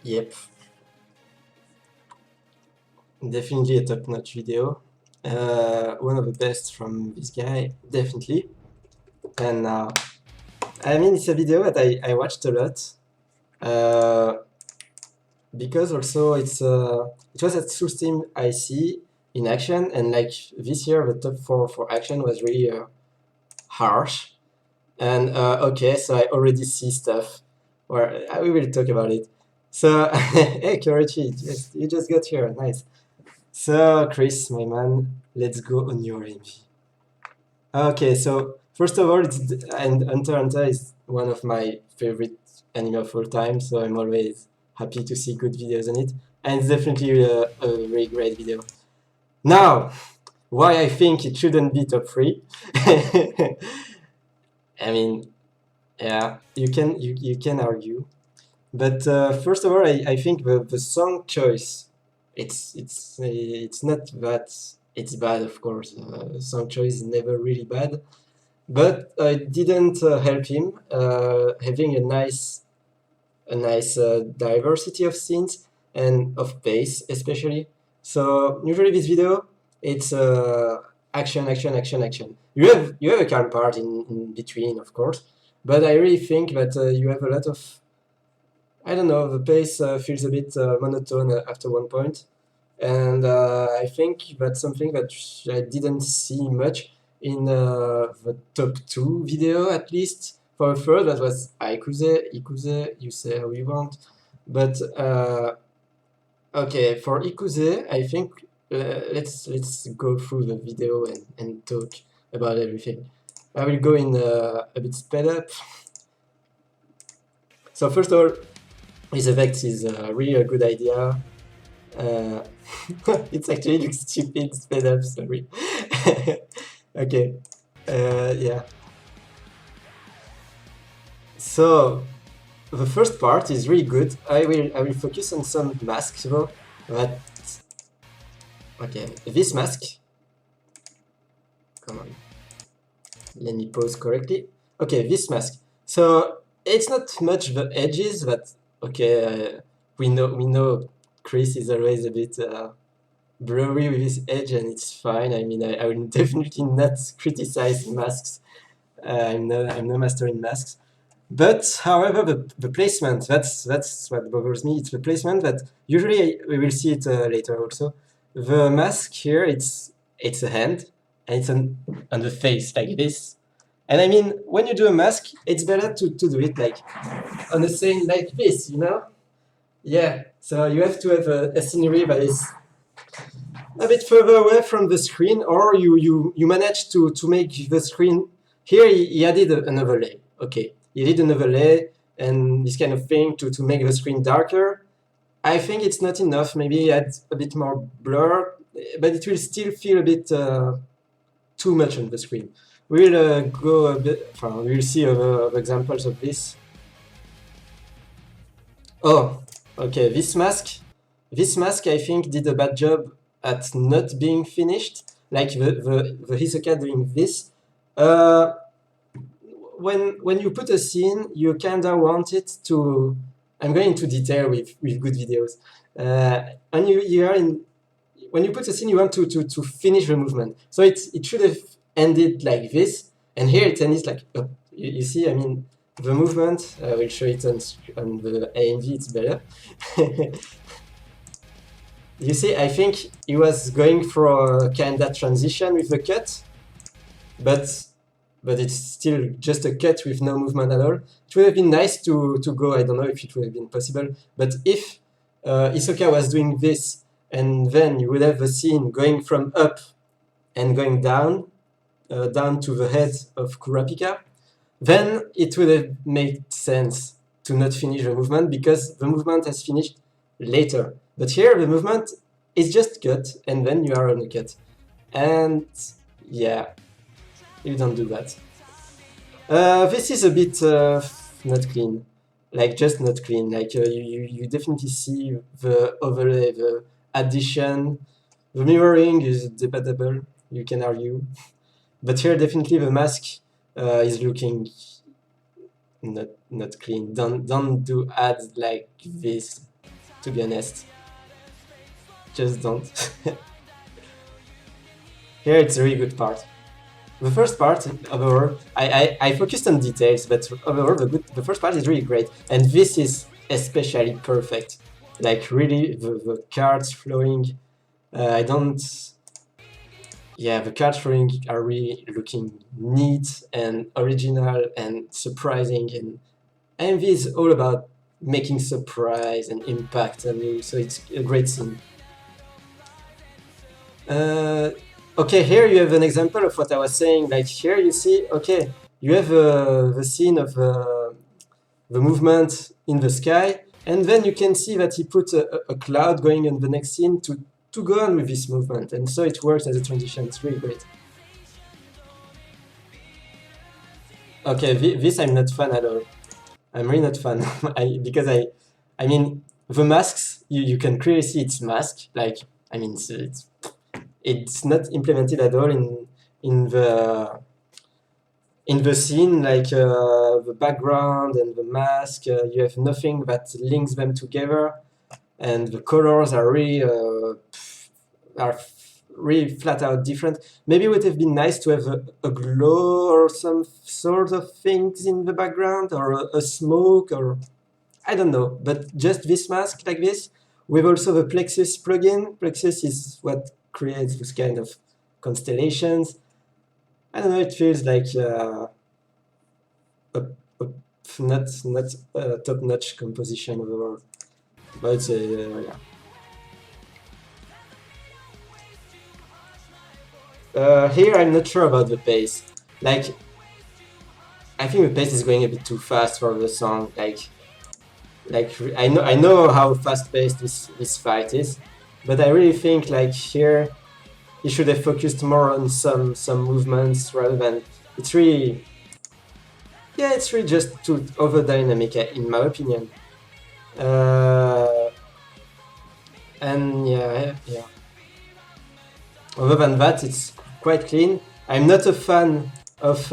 Yep, definitely a top-notch video. One of the best from this guy, definitely. And I mean, it's a video that I watched a lot. Because also it was at Source Team IC in action, and like this year the top 4 for action was really harsh. And okay, so I already see stuff where we will talk about it. So hey Kyoichi, you just got here, nice. So Chris, my man, let's go on your AMV. Okay, so first of all, and Hunter x Hunter is one of my favorite anime of all time, so I'm always happy to see good videos on it, and it's definitely a very great video. Now, why I think it shouldn't be top 3? I mean, yeah, you can argue, but first of all, I think the song choice, it's not that it's bad, of course. Song choice is never really bad, but I didn't help him having a nice diversity of scenes and of pace, especially. So usually this video, it's action, action, action, action. You have a calm part in between, of course, but I really think that you have a lot of, I don't know, the pace feels a bit monotone after one point, and I think that's something that I didn't see much in the top 2 video, at least. For the third, that was Ikuze, you say how you want. But okay, for Ikuze, I think let's go through the video and talk about everything. I will go in a bit sped up. So first of all, his effects is really a good idea. It's actually looks stupid sped up, sorry. Okay, yeah. So the first part is really good. I will focus on some masks though. But okay, this mask. Come on. Let me pose correctly. Okay, this mask. So it's not much the edges, but okay, we know Chris is always a bit blurry with his edge, and it's fine. I mean, I will definitely not criticize masks. I'm no master in masks. But however, the placement, that's what bothers me. It's the placement that usually we will see it later also. The mask here, it's a hand, and it's on the face like this. And I mean, when you do a mask, it's better to do it like on a scene like this, you know? Yeah, so you have to have a scenery that is a bit further away from the screen, or you manage to make the screen. Here he added an overlay. Okay, he did an overlay and this kind of thing to make the screen darker. I think it's not enough. Maybe add a bit more blur, but it will still feel a bit too much on the screen. We'll go a bit. We'll see other examples of this. Oh, okay. This mask I think did a bad job at not being finished. Like the Hisoka doing this. When you put a scene, you kinda want it to. I'm going into detail with good videos. And you are in. When you put a scene, you want to finish the movement. So it should have ended like this, and here it ends like you see. I mean, the movement. I will show it on the AMV. It's better. You see, I think he was going for a kinda transition with the cut, but it's still just a cut with no movement at all. It would have been nice to go. I don't know if it would have been possible, but if Hisoka was doing this, and then you would have the scene going from up and going down to the head of Kurapika, then it would have made sense to not finish the movement because the movement has finished later. But here the movement is just cut and then you are on a cut. And yeah, you don't do that. This is a bit not clean. Like just not clean. Like you definitely see the overlay, the addition. The mirroring is debatable, you can argue. But here definitely the mask is looking not clean. Don't do ads like this. to be honest. Just don't. Here it's a really good part. The first part, overall, I focused on details, but overall the first part is really great. And this is especially perfect. Like really, the cards flowing, I don't... Yeah, the cards flowing are really looking neat and original and surprising, and AMV is all about making surprise and impact on you, so it's a great scene. Okay, here you have an example of what I was saying. Like here you see, okay, you have the scene of the movement in the sky, and then you can see that he put a cloud going in the next scene to go on with this movement, and so it works as a transition. It's really great. Okay, this I'm not fan at all. I'm really not fan because I mean the masks, you can clearly see it's mask. Like I mean it's not implemented at all in the scene, like the background and the mask. You have nothing that links them together, and the colors are really flat out different. Maybe it would have been nice to have a glow or some sort of things in the background, or a smoke, or I don't know. But just this mask like this, with also the Plexus plugin. Plexus is what creates this kind of constellations. I don't know, it feels like not a top-notch composition overall. But yeah. Here I'm not sure about the pace. Like, I think the pace is going a bit too fast for the song. Like I know how fast-paced this fight is, but I really think like here he should have focused more on some movements rather than it's really just too over dynamic in my opinion. And yeah. Other than that, it's quite clean. I'm not a fan of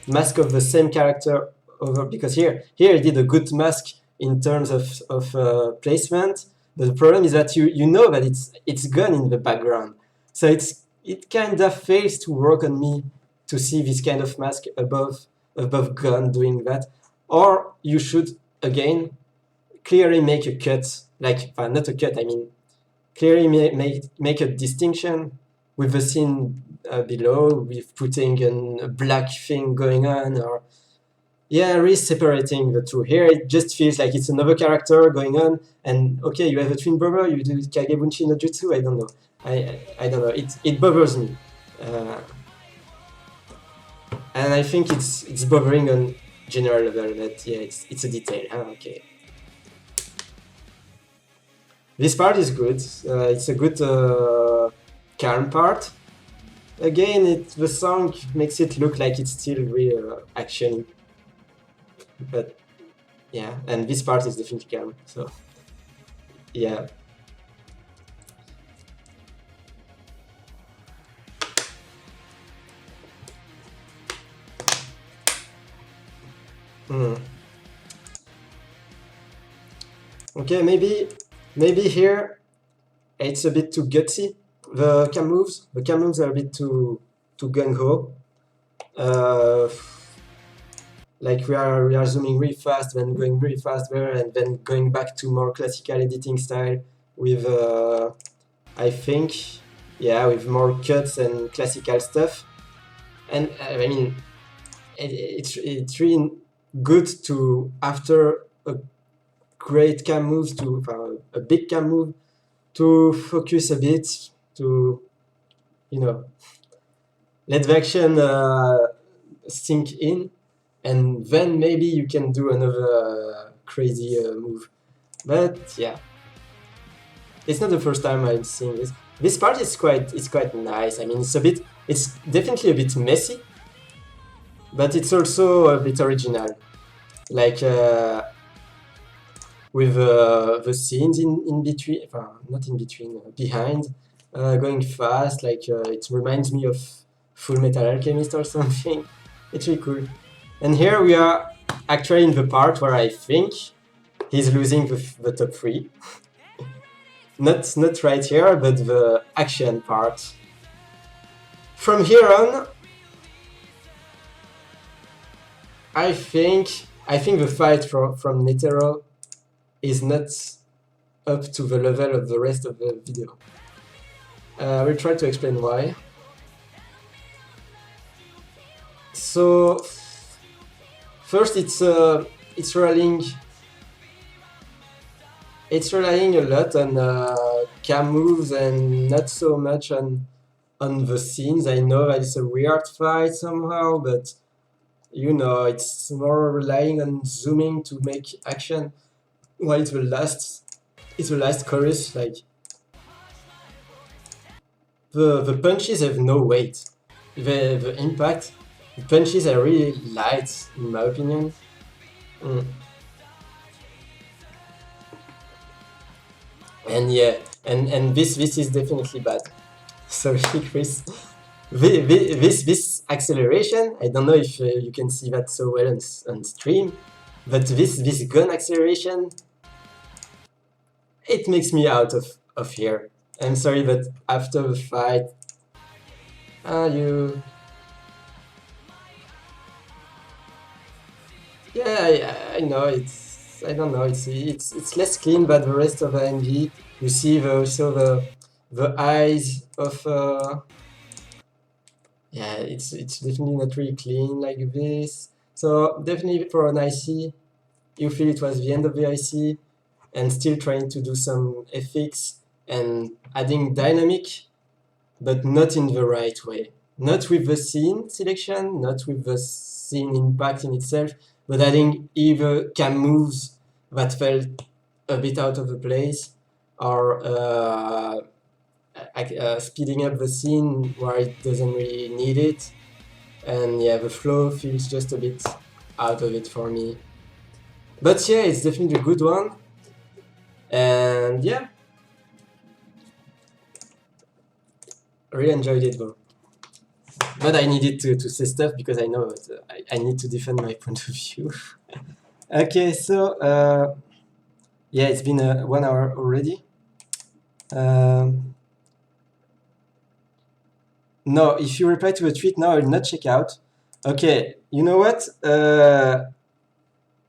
mask of the same character over, because here he did a good mask in terms of placement. But the problem is that you know that it's gone in the background, so it kind of fails to work on me to see this kind of mask above gun doing that. Or you should again clearly make a cut, like not a cut. I mean clearly make a distinction with the scene below, with putting a black thing going on, or really separating the two. Here it just feels like it's another character going on, and okay, you have a twin brother, you do Kagebunshi no Jutsu, I don't know. I don't know, it bothers me. And I think it's bothering on general level, but yeah, it's a detail. Okay. This part is good. It's a good calm part. Again, the song makes it look like it's still real action. But yeah, and this part is definitely calm. So yeah. Okay, maybe here it's a bit too gutsy. The cam moves are a bit too gung-ho. Like we are zooming really fast, then going really fast there, and then going back to more classical editing style with I think, yeah, with more cuts and classical stuff. And I mean, it's really good to, after a great cam move, to a big cam move, to focus a bit, to, you know, let the action sink in, and then maybe you can do another crazy move. But yeah, it's not the first time I'm seeing this. This part is quite nice. I mean, it's definitely a bit messy, but it's also a bit original. Like with the scenes in between, not in between, behind, going fast. Like it reminds me of Full Metal Alchemist or something. It's really cool. And here we are actually in the part where I think he's losing the top 3. Not right here, but the action part. From here on, I think the fight from Netero is not up to the level of the rest of the video. I will try to explain why. So first, it's relying a lot on cam moves and not so much on the scenes. I know that it's a weird fight somehow, but you know, it's more relying on zooming to make action. While it's the last chorus, like the punches have no weight. The impact, the punches are really light, in my opinion. And yeah, and this is definitely bad. Sorry, Chris. This acceleration, I don't know if you can see that so well on stream, but this gun acceleration, it makes me out of here. I'm sorry, but after the fight, yeah, I know I don't know, it's less clean, but the rest of the AMV, you see also the eyes of yeah, it's definitely not really clean like this. So definitely for an IC, you feel it was the end of the IC, and still trying to do some FX and adding dynamic, but not in the right way. Not with the scene selection, not with the scene impact in itself, but adding either cam moves that felt a bit out of the place, or speeding up the scene where it doesn't really need it. And yeah, the flow feels just a bit out of it for me. But yeah, it's definitely a good one. And yeah, I really enjoyed it though. But I needed to say stuff because I know that I need to defend my point of view. Okay, so yeah, it's been 1 hour already. No, if you reply to a tweet now, I will not check out. Okay, you know what?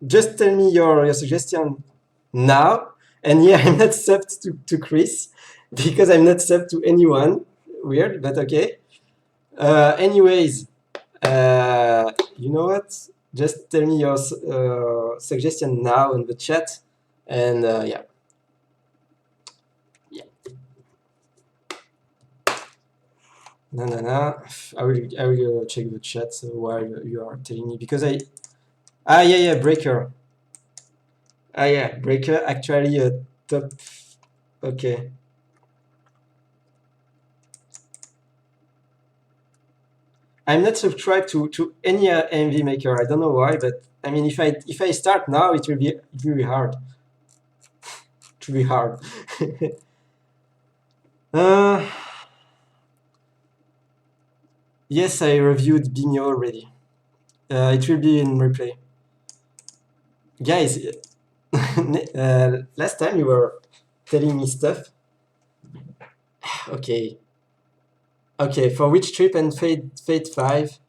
Just tell me your suggestion now. And yeah, I'm not subbed to Chris because I'm not subbed to anyone. Weird, but okay. Anyways, you know what? Just tell me your suggestion now in the chat, and yeah. No. I will check the chat while you are telling me, because yeah, breaker. Yeah, breaker actually a top. Okay. I'm not subscribed to any AMV maker. I don't know why, but I mean, if I start now, it will be hard. It will be hard. Yes, I reviewed Bimio already. It will be in replay. Guys, last time you were telling me stuff. Okay. Okay, for which trip and Fate 5?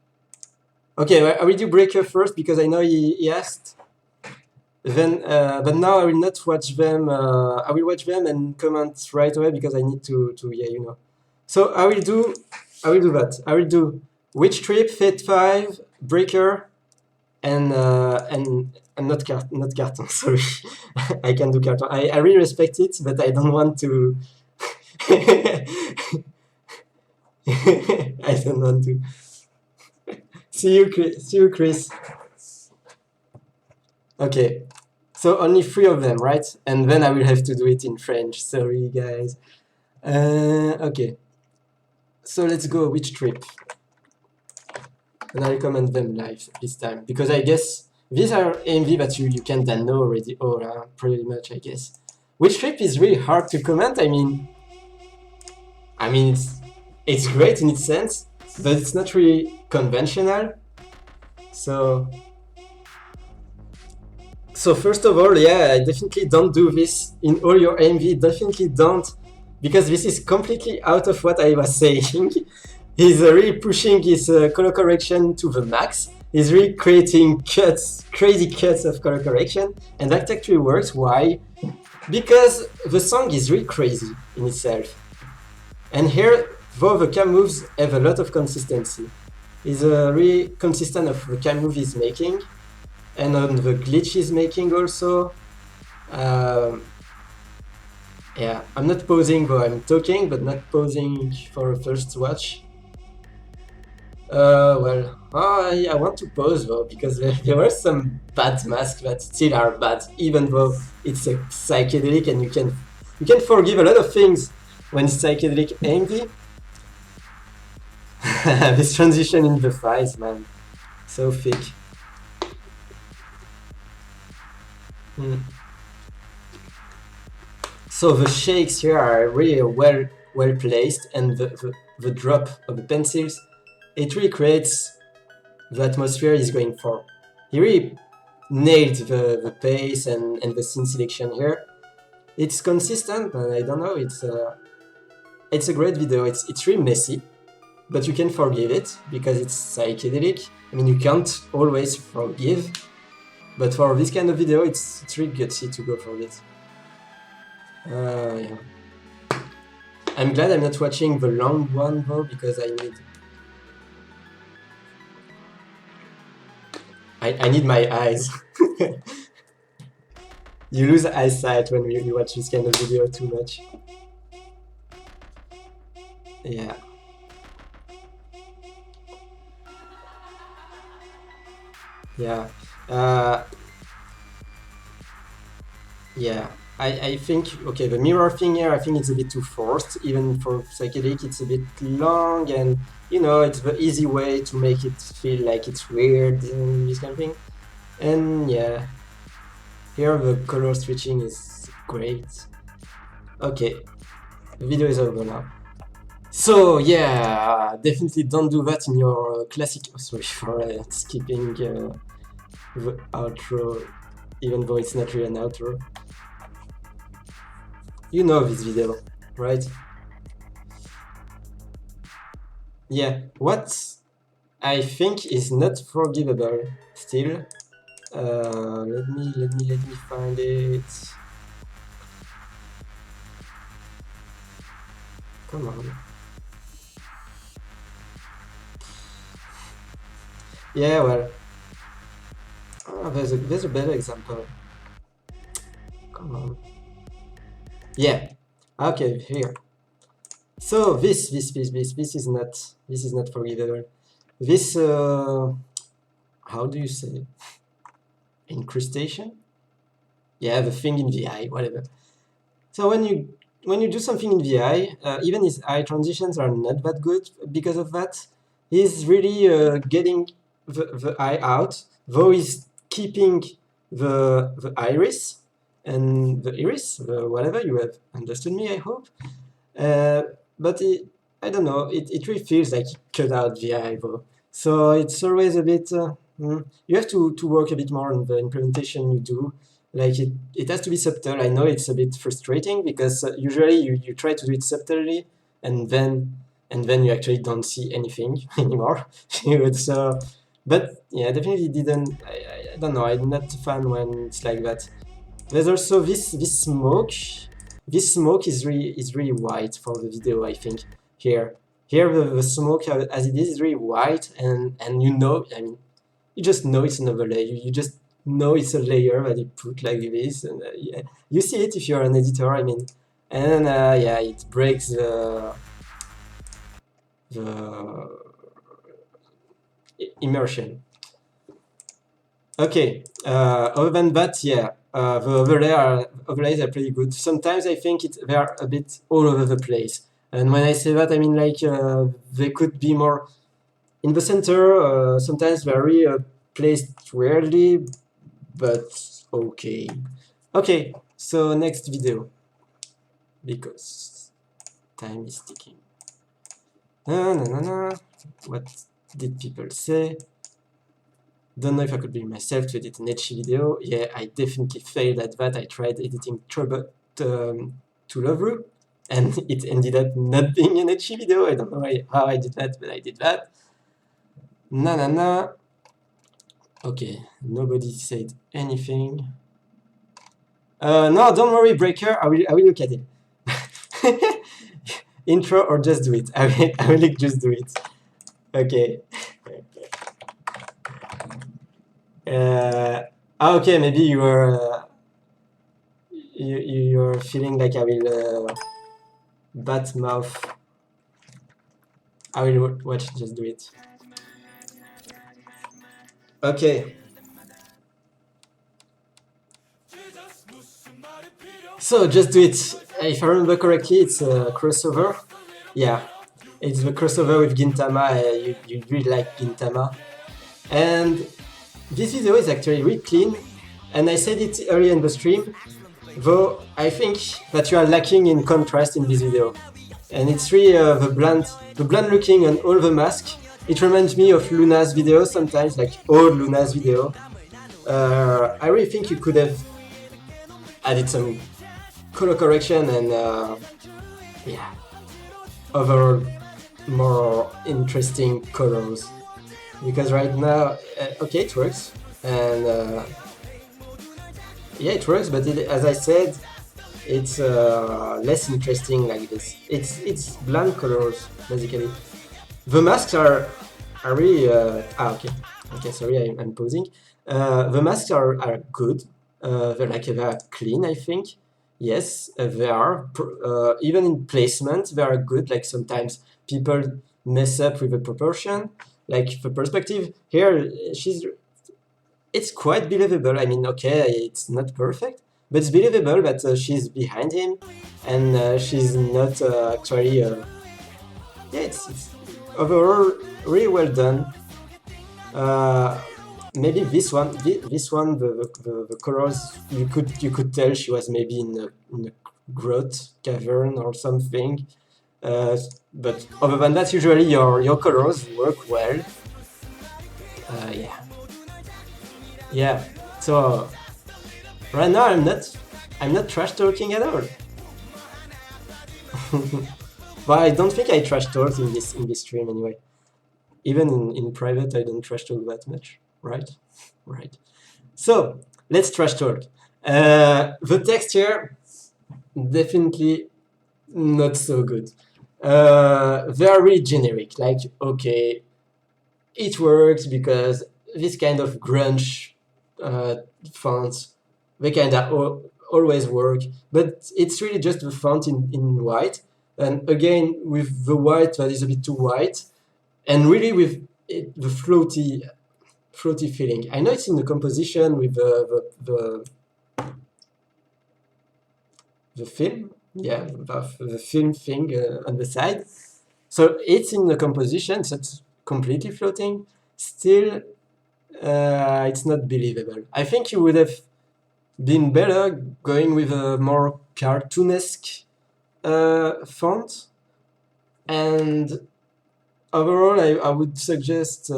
Okay, I will do Breaker first because I know he asked. Then, but now I will not watch them. I will watch them and comment right away because I need to yeah, you know. So I will do that. I will do which trip, Fate 5, Breaker, and not carton. Sorry, I can do carton. I really respect it, but I don't want to. I don't want to. See you, Chris. Okay, so only 3 of them, right? And then I will have to do it in French. Sorry, guys. Okay. So let's go. Which trip? And I'll comment them live this time because I guess these are AMV that you can then know already, or pretty much, I guess. Which trip is really hard to comment. I mean, it's great in its sense, but it's not really conventional. So So first of all, yeah, I definitely don't do this in all your AMV. Definitely don't, because this is completely out of what I was saying. He's really pushing his color correction to the max. He's really creating cuts, crazy cuts of color correction, and that actually works. Why? Because the song is really crazy in itself. And here, though the cam moves have a lot of consistency, he's really consistent of the cam move he's making, and on the glitch he's making also. Yeah, I'm not pausing though, I'm talking, but not pausing for a first watch. Well, I want to pause though, because there were some bad masks that still are bad, even though it's a psychedelic, and you can forgive a lot of things when it's psychedelic AMV. This transition in the files, man, so thick. So the shakes here are really well placed, and the drop of the pencils, it really creates the atmosphere he's going for. He really nailed the pace and the scene selection here. It's consistent, and I don't know, it's a great video. It's really messy, but you can forgive it because it's psychedelic. I mean, you can't always forgive, but for this kind of video, it's really gutsy to go for it. Yeah. I'm glad I'm not watching the long one though, because I need my eyes. You lose eyesight when you watch this kind of video too much. Yeah. Yeah. Yeah. I think, okay, the mirror thing here, I think it's a bit too forced. Even for psychedelic, it's a bit long, and you know, it's the easy way to make it feel like it's weird and this kind of thing. And yeah, here the color switching is great. Okay, the video is over now. So yeah, definitely don't do that in your classic. Oh, sorry for skipping the outro, even though it's not really an outro. You know this video, right? Yeah, what I think is not forgivable still. Let me find it. Come on. Yeah, well, there's a better example. Come on. Yeah. Okay, here. So this is not forgivable. This how do you say? Incrustation? Yeah, the thing in the eye, whatever. So when you do something in the eye, even his eye transitions are not that good because of that. He's really getting the eye out, though he's keeping the iris and the iris, whatever, you have understood me, I hope. But I don't know, it really feels like he cut out the eye though. So it's always a bit, you have to work a bit more on the implementation you do. Like it has to be subtle. I know it's a bit frustrating because usually you try to do it subtly, and then you actually don't see anything anymore. So, but yeah, definitely didn't. I don't know. I'm not a fan when it's like that. There's also this smoke. This smoke is really white for the video. I think here the smoke as it is really white, and you know, I mean, you just know it's an overlay. You just know it's a layer that you put like this, and yeah, you see it if you're an editor. I mean, and yeah, it breaks the immersion. Okay. Other than that, yeah, the overlays are pretty good. Sometimes I think they are a bit all over the place, and when I say that, I mean like they could be more in the center. Sometimes very placed weirdly, but okay. Okay, so next video, because time is ticking. What did people say? Don't know if I could bring myself to edit an HE video. Yeah, I definitely failed at that. I tried editing Turbo to Lovru, and it ended up not being an HE video. I don't know how I did that, but I did that. Na. Okay, nobody said anything. No, don't worry, Breaker. I will look at it. Intro or just do it. I will just do it. Okay. Okay, maybe you are you're feeling like I will bat mouth. I will watch. Just do it. Okay. So just do it. If I remember correctly, it's a crossover. Yeah, it's the crossover with Gintama. You really like Gintama, and this video is actually really clean. And I said it earlier in the stream, though I think that you are lacking in contrast in this video. And it's really the bland looking on all the masks. It reminds me of Luna's video sometimes, like old Luna's video. I really think you could have added some color correction and yeah, overall more interesting colors. Because right now, okay, it works, and yeah, it works, but as I said, it's less interesting like this. It's bland colors basically. The masks are really okay. Sorry, I'm pausing. The masks are good. They're clean, I think. Yes, they are. Even in placement, they are good. Like sometimes people mess up with the proportion. Like the perspective here, it's quite believable. I mean, okay, it's not perfect, but it's believable that she's behind him, and she's not actually. Yeah, it's overall really well done. Maybe this one, the colors, you could tell she was maybe in a growth cavern or something. But other than that, usually your colors work well. Yeah. So right now I'm not trash talking at all. But I don't think I trash talk in this stream anyway. Even in private, I don't trash talk that much, right? Right. So let's trash talk. The text here, definitely not so good. Very generic. Like, okay, it works because this kind of grunge fonts, they kind of always work, but it's really just the font in white, and again with the white that is a bit too white, and really with the floaty feeling. I know it's in the composition with the film, yeah, the film thing on the side. So it's in the composition, so it's completely floating. Still, it's not believable. I think you would have been better going with a more cartoonesque font. And overall, I would suggest...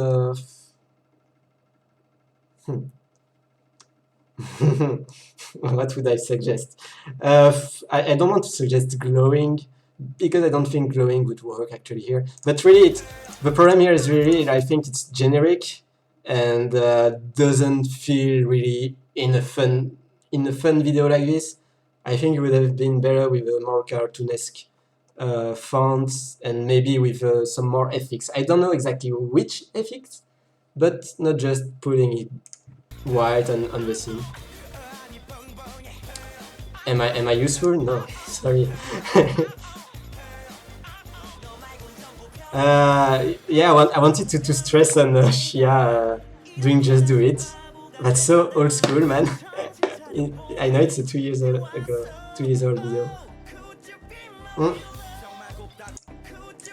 what would I suggest? I don't want to suggest glowing, because I don't think glowing would work actually here. But really, the problem here is really, I think it's generic and doesn't feel really in a fun video like this. I think it would have been better with a more cartoonesque fonts and maybe with some more effects. I don't know exactly which effects, but not just putting it white on the scene. Am I useful? No, sorry. Yeah, I wanted to stress on Shia doing Just Do It. That's so old school, man. I know it's a 2 years old video.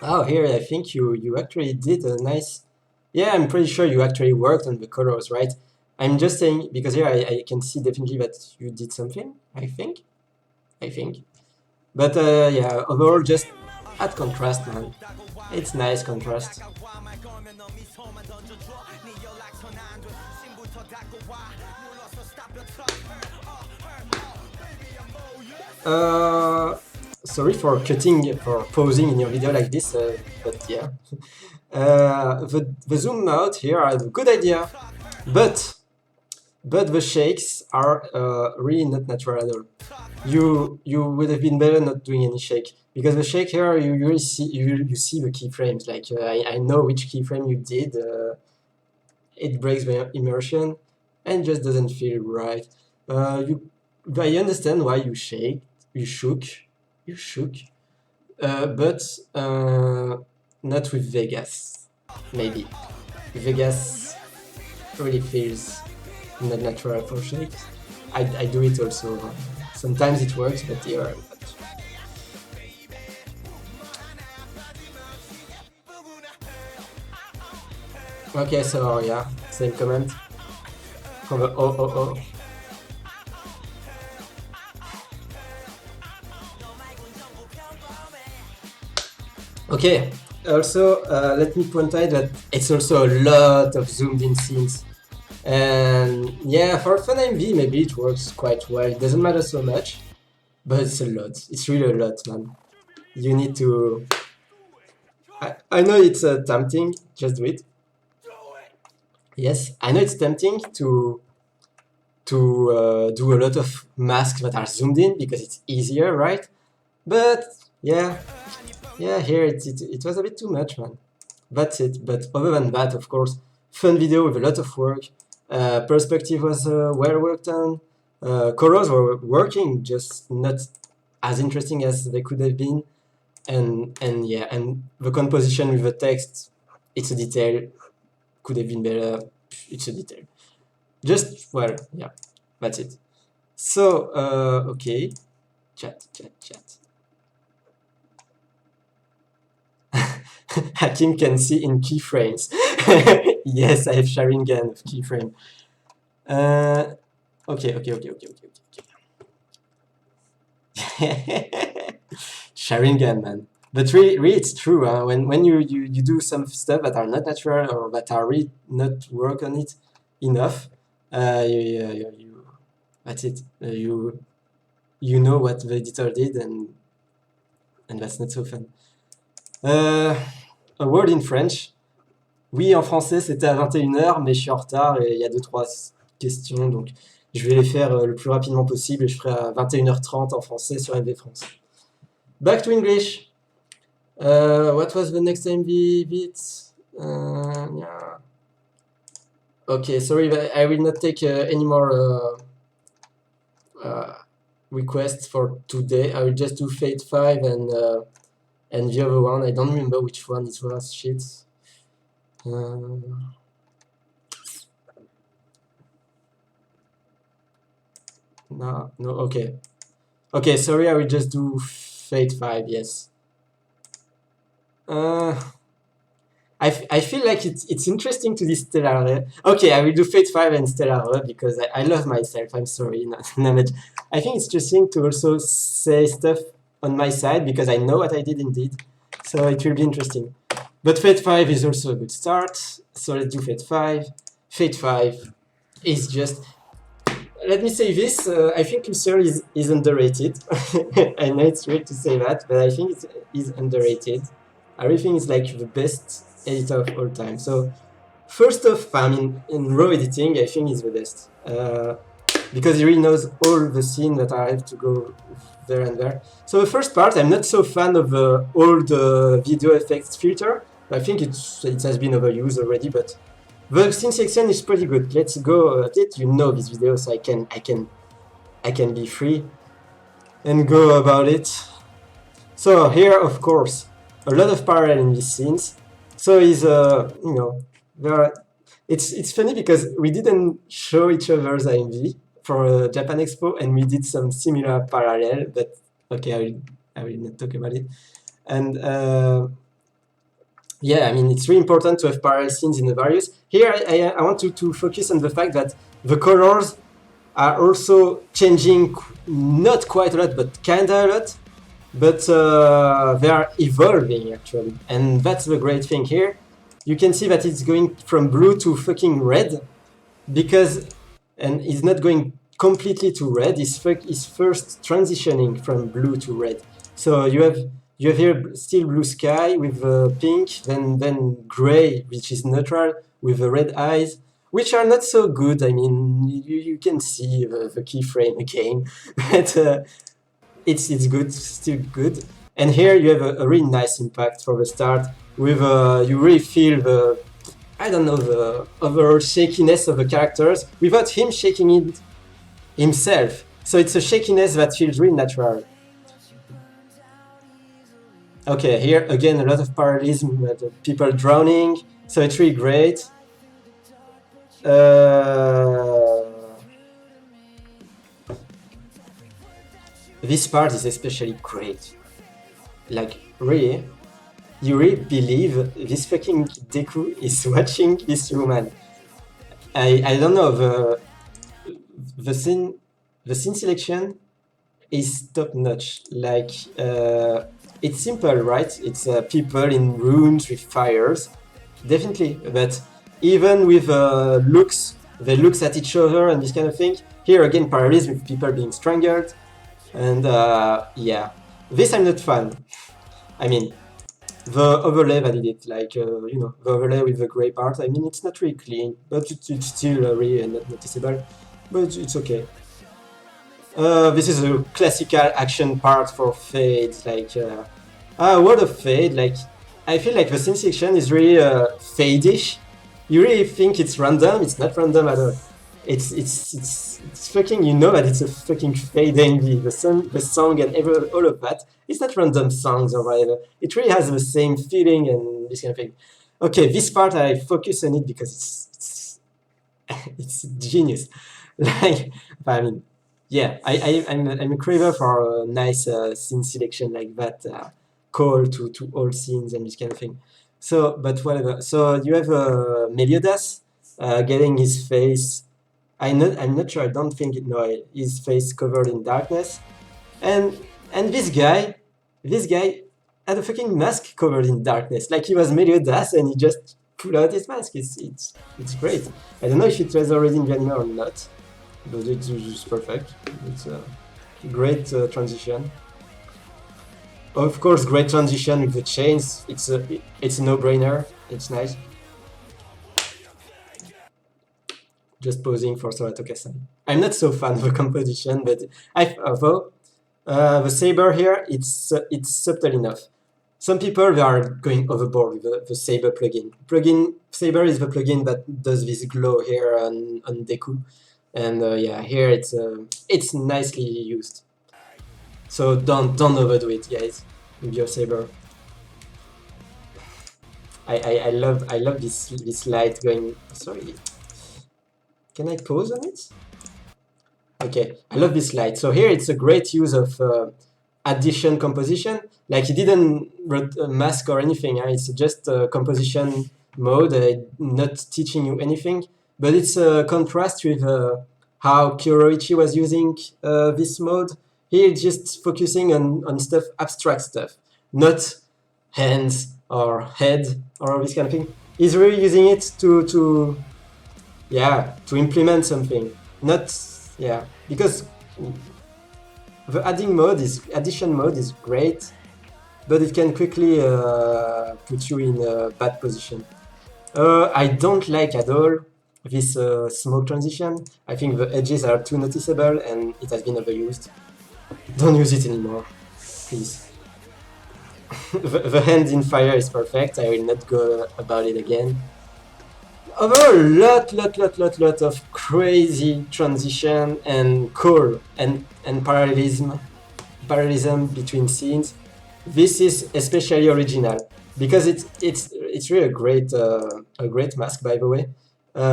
Oh, here I think you actually did a nice... Yeah, I'm pretty sure you actually worked on the colors, right? I'm just saying, because here I can see definitely that you did something, I think. But yeah, overall just add contrast, man. It's nice contrast. Sorry for pausing in your video like this, but yeah. The zoom out here are a good idea, but the shakes are really not natural at all. You would have been better not doing any shake, because the shake here you really see you see the keyframes. Like I know which keyframe you did. It breaks the immersion and just doesn't feel right. I understand why you shook, but not with Vegas. Maybe Vegas really feels not natural for shakes. I do it also. Sometimes it works, but here not. Okay, so yeah, same comment from the oh. Okay, also let me point out that it's also a lot of zoomed in scenes. And yeah, for Fun AMV maybe it works quite well. It doesn't matter so much, but it's a lot. It's really a lot, man. You need to... I know it's tempting, just do it. Yes, I know it's tempting to do a lot of masks that are zoomed in because it's easier, right? But yeah, here it was a bit too much, man. That's it. But other than that, of course, fun video with a lot of work. Perspective was well worked on. Colors were working, just not as interesting as they could have been. And yeah, and the composition with the text, it's a detail. Could have been better. It's a detail. Just, well, yeah, that's it. So, okay. Chat. Hakim can see in keyframes. Yes, I have Sharingan of keyframe. Okay. Sharingan, man. But really it's true. When you do some stuff that are not natural or that are really not work on it enough, you that's it. You know what the editor did, and that's not so fun. A word in French. Oui, en français, c'était à 21h, mais je suis en retard et il y a 2-3 questions, donc je vais les faire le plus rapidement possible et je ferai à 21h30 en français sur AMV France. Back to English. What was the next AMV bit? Yeah. Okay, sorry, but I will not take any more requests for today. I will just do Fate 5 and the other one. I don't remember which one it was. Shit. No, okay. Okay, sorry, I will just do Fate 5, yes. I feel like it's interesting to this Stellar. Okay, I will do Fate 5 and Stellar because I love myself. I'm sorry. No, I think it's interesting to also say stuff on my side because I know what I did indeed. So it will be interesting. But Fate 5 is also a good start. So let's do Fate 5. Fate 5 is just... Let me say this, I think Lucier is underrated. I know it's weird to say that, but I think it is underrated. I really think it's like the best editor of all time. So first off, I mean, in raw editing, I think he's the best. Because he really knows all the scenes that I have to go there and there. So the first part, I'm not so fan of all the video effects filter. I think it has been overused already, but the scene section is pretty good. Let's go at it. You know this video, so I can be free and go about it. So here, of course, a lot of parallel in these scenes. So is you know, it's funny because we didn't show each other's AMV for Japan Expo, and we did some similar parallel. But okay, I will not talk about it. And yeah, I mean, it's really important to have parallel scenes in the various. Here, I want to focus on the fact that the colors are also changing, not quite a lot, but kinda a lot. But they are evolving, actually. And that's the great thing here. You can see that it's going from blue to fucking red. because, and he's not going completely to red. He's first transitioning from blue to red. So you have here still blue sky with pink, then gray, which is neutral with red eyes, which are not so good. I mean, you can see the keyframe again, but it's good, still good. And here you have a really nice impact for the start with you really feel the, I don't know, the overall shakiness of the characters without him shaking it himself. So it's a shakiness that feels really natural. Okay, here again a lot of parallelism with people drowning, so it's really great. This part is especially great. Like, really, you really believe this fucking Deku is watching this woman. I don't know, the scene selection is top notch. Like, it's simple, right? It's people in rooms with fires, definitely. But even with looks, they looks at each other and this kind of thing. Here again, parallelism with people being strangled, and yeah, this I'm not fan. I mean, the overlay that did it, like you know, the overlay with the gray part. I mean, it's not really clean, but it's still really not noticeable. But it's okay. This is a classical action part for Fade, like what a Fade, like I feel like the scene selection is really Fade-ish. You really think it's random, it's not random at all. It's fucking, you know that it's a fucking Fade AMV, the song and all of that. It's not random songs or whatever. It really has the same feeling and this kind of thing. Okay, this part I focus on it because it's genius. Like, I mean, yeah, I'm a craver for a nice scene selection like that, call to all scenes and this kind of thing. So, but whatever. So you have Meliodas getting his face. I'm not sure. I don't think his face covered in darkness, and this guy had a fucking mask covered in darkness, like he was Meliodas, and he just pulled out his mask. It's great. I don't know if it was already in the anime or not, but it's just perfect. It's a great transition. Of course, great transition with the chains. It's a no-brainer. It's nice. Just posing for Soratoka-san. I'm not so fan of the composition, but although the saber here, it's subtle enough. Some people they are going overboard with the saber plugin. Saber is the plugin that does this glow here on Deku, and yeah, here it's nicely used. So don't overdo it, guys, with your saber. I love this light going. Sorry. Can I pause on it? Okay, I love this light. So here it's a great use of addition composition. Like he didn't mask or anything. It's just a composition mode, not teaching you anything. But it's a contrast with how Kuroichi was using this mode. Here it's just focusing on stuff, abstract stuff, not hands or head or this kind of thing. He's really using it to implement something, not because the addition mode is great, but it can quickly put you in a bad position. I don't like at all this smoke transition. I think the edges are too noticeable and it has been overused. Don't use it anymore, please. The hand in fire is perfect. I will not go about it again. Overall, lot of crazy transition and cool and parallelism between scenes. This is especially original because it's really a great mask, by the way.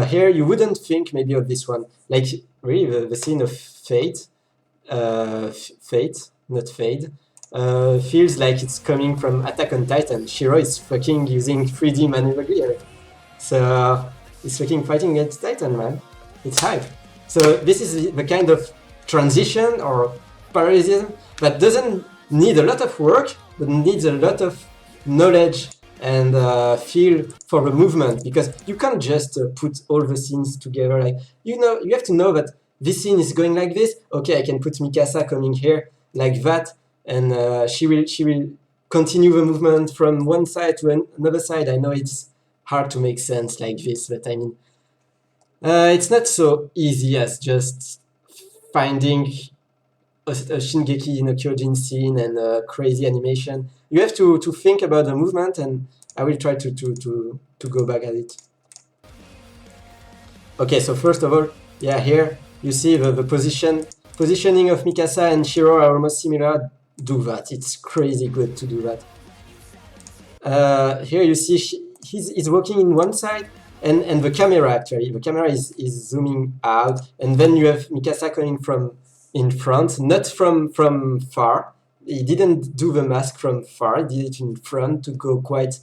Here you wouldn't think maybe of this one, like really the scene of Fate, not Fade, feels like it's coming from Attack on Titan. Shiro is fucking using 3D maneuver gear. So he's fucking fighting against Titan, man. It's hype. So this is the kind of transition or parallelism that doesn't need a lot of work, but needs a lot of knowledge and feel for the movement, because you can't just put all the scenes together. Like, you have to know that this scene is going like this. Okay, I can put Mikasa coming here like that, and she will continue the movement from one side to another side. I know it's hard to make sense like this, but I mean, it's not so easy as just finding a Shingeki no Kyojin scene and a crazy animation. You have to think about the movement, and I will try to go back at it. Okay, so first of all, yeah, here you see the positioning of Mikasa and Shiro are almost similar. Do that. It's crazy good to do that. Here you see he's walking in one side, and the camera is zooming out, and then you have Mikasa coming from in front, not from far. He didn't do the mask from far. He did it in front to go quite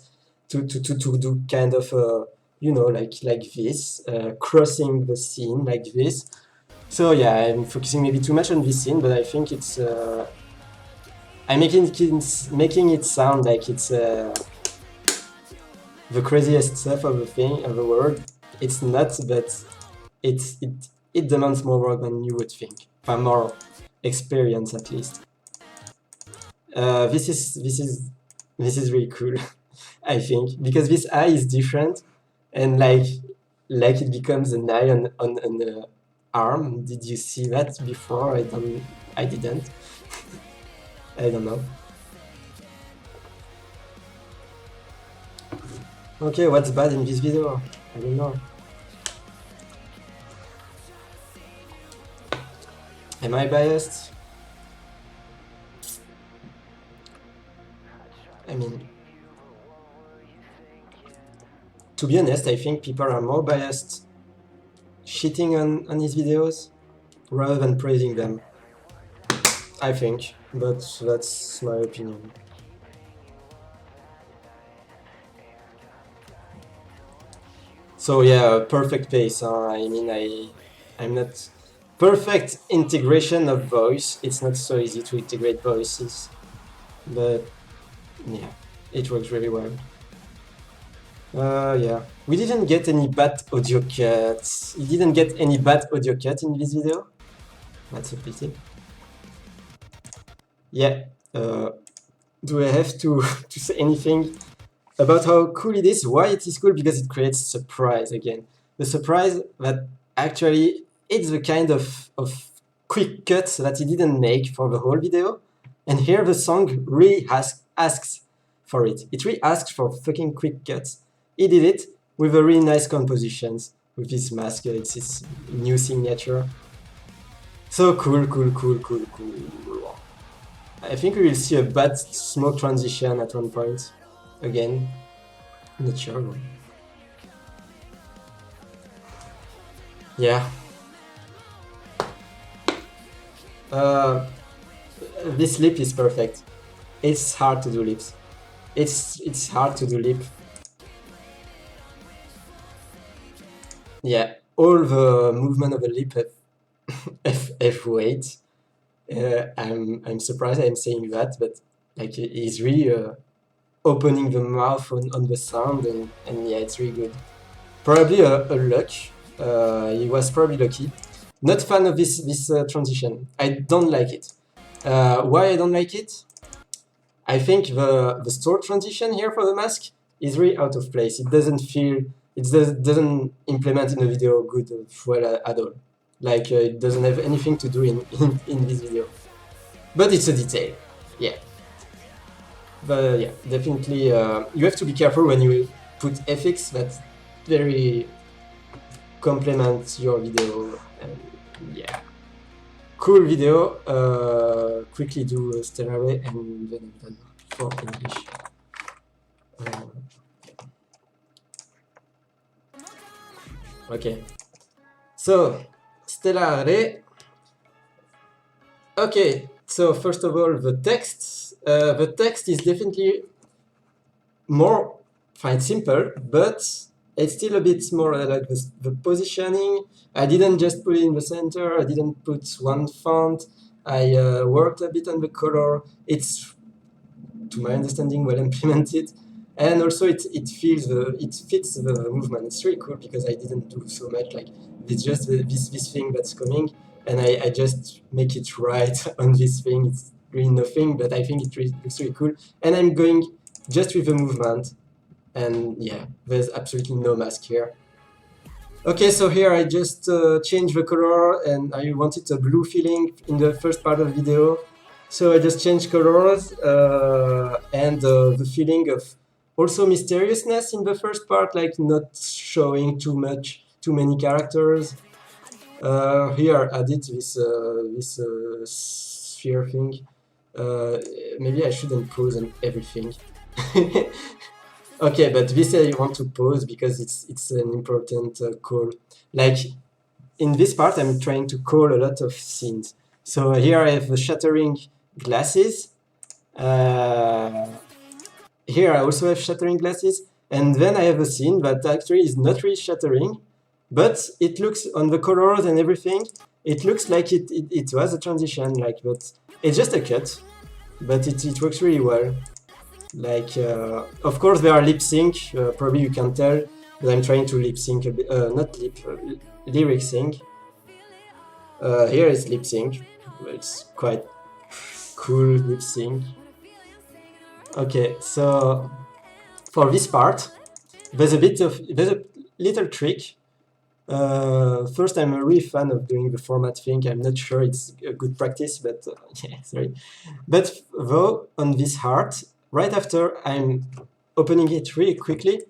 to do kind of like this, crossing the scene like this. So yeah, I'm focusing maybe too much on this scene, but I think it's I'm making it sound like it's the craziest stuff of the world. It's not, but it demands more work than you would think. More experience at least. This is really cool, I think, because this eye is different, and like it becomes an eye on the arm. Did you see that before? I didn't. I don't know. Okay, what's bad in this video? I don't know. Am I biased? I mean, to be honest, I think people are more biased shitting on his videos rather than praising them. I think, but that's my opinion. So yeah, perfect pace. I mean, I'm not perfect integration of voice. It's not so easy to integrate voices, but yeah, it works really well. Yeah, we didn't get any bad audio cuts. You didn't get any bad audio cut in this video. That's a pity. Yeah. Do I have to say anything about how cool it is? Why it is cool? Because it creates surprise again. The surprise that actually it's the kind of quick cuts that he didn't make for the whole video. And here the song really asks for it. It really asks for fucking quick cuts. He did it with a really nice compositions with this mask. It's his new signature. So cool. I think we will see a bad smoke transition at one point. Again. Not sure. Yeah. This lip is perfect. It's hard to do lips. It's hard to do lip. Yeah, all the movement of the lip have F weight. I'm surprised I'm saying that, but like he's really opening the mouth on the sound, and yeah, it's really good. Probably a luck. He was probably lucky. Not fan of this transition. I don't like it. Why I don't like it? I think the store transition here for the mask is really out of place. It doesn't implement in the video good well at all. Like it doesn't have anything to do in this video. But it's a detail, yeah. But yeah, definitely you have to be careful when you put FX that very complements your video. And yeah, cool video. Quickly do Stellare and then I'm done for English. Okay, so Stellare. Okay, so first of all, the text is definitely more simple, but it's still a bit more like the positioning. I didn't just put it in the center. I didn't put one font. I worked a bit on the color. It's, to my understanding, well implemented. and also it feels it fits the movement. It's really cool because I didn't do so much. Like it's just this thing that's coming, and I just make it right on this thing. It's really nothing, but I think looks really cool. And I'm going just with the movement, and yeah, there's absolutely no mask here. Okay, so here I just changed the color, and I wanted a blue feeling in the first part of the video. So I just changed colors and the feeling of also mysteriousness in the first part, like not showing too many characters. Here I did this sphere thing. Maybe I shouldn't pause on everything. Okay, but this I want to pause because it's an important call. Like in this part, I'm trying to call a lot of scenes. So here I have the shattering glasses. Here I also have shattering glasses, and then I have a scene that actually is not really shattering, but it looks on the colors and everything. It looks like it was a transition, like, but it's just a cut, but it works really well. Like, of course, there are lip sync. Probably you can tell, but I'm trying to lip sync a bit, not lyric sync. Here is lip sync. It's quite cool lip sync. Okay, so for this part, there's a little trick. First, I'm a really fan of doing the format thing. I'm not sure it's a good practice, but yeah, sorry. But though on this heart, right after I'm opening it really quickly,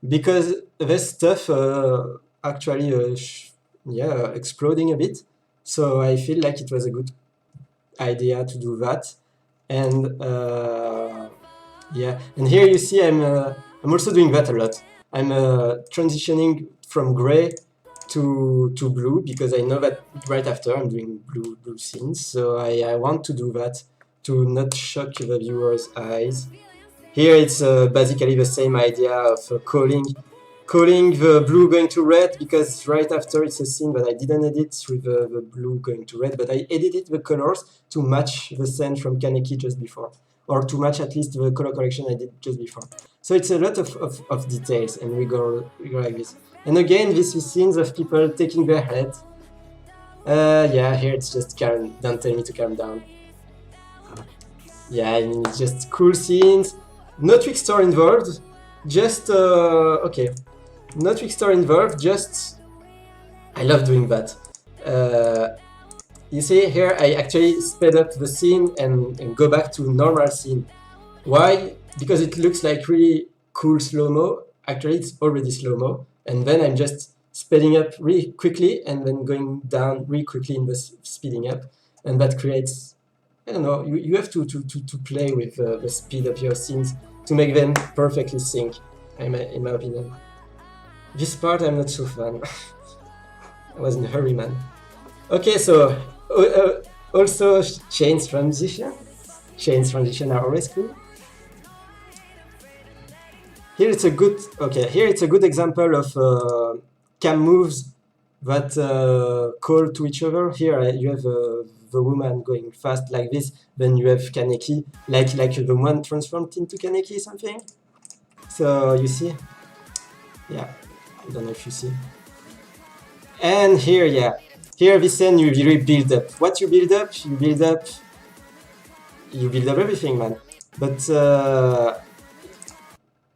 because there's stuff actually exploding a bit. So I feel like it was a good idea to do that. And yeah, and here you see I'm also doing that a lot. I'm transitioning from gray to blue because I know that right after I'm doing blue scenes. So I want to do that to not shock the viewer's eyes. Here it's basically the same idea of calling the blue going to red, because right after it's a scene that I didn't edit with the blue going to red, but I edited the colors to match the scene from Kaneki just before, or to match at least the color correction I did just before. So it's a lot of details, and we go like this. And again, this is scenes of people taking their head. Yeah, here it's just calm, don't tell me to calm down. Yeah, I mean, it's just cool scenes. No trickster involved, just, okay. No trickster involved, just... I love doing that. You see, here I actually sped up the scene and go back to normal scene. Why? Because it looks like really cool slow-mo. Actually, it's already slow-mo. And then I'm just speeding up really quickly and then going down really quickly in the speeding up. And that creates... I don't know, you have to play with the speed of your scenes to make them perfectly sync, in my opinion. This part I'm not so fan. I was in a hurry, man. Okay, so also chains transition. Chains transition are always cool. Here it's a good example of cam moves that call to each other. Here you have the woman going fast like this, then you have Kaneki, like the one transformed into Kaneki something. So you see? Yeah, I don't know if you see. And here, yeah. Here this scene you really build up. What you build up? You build up everything, man. But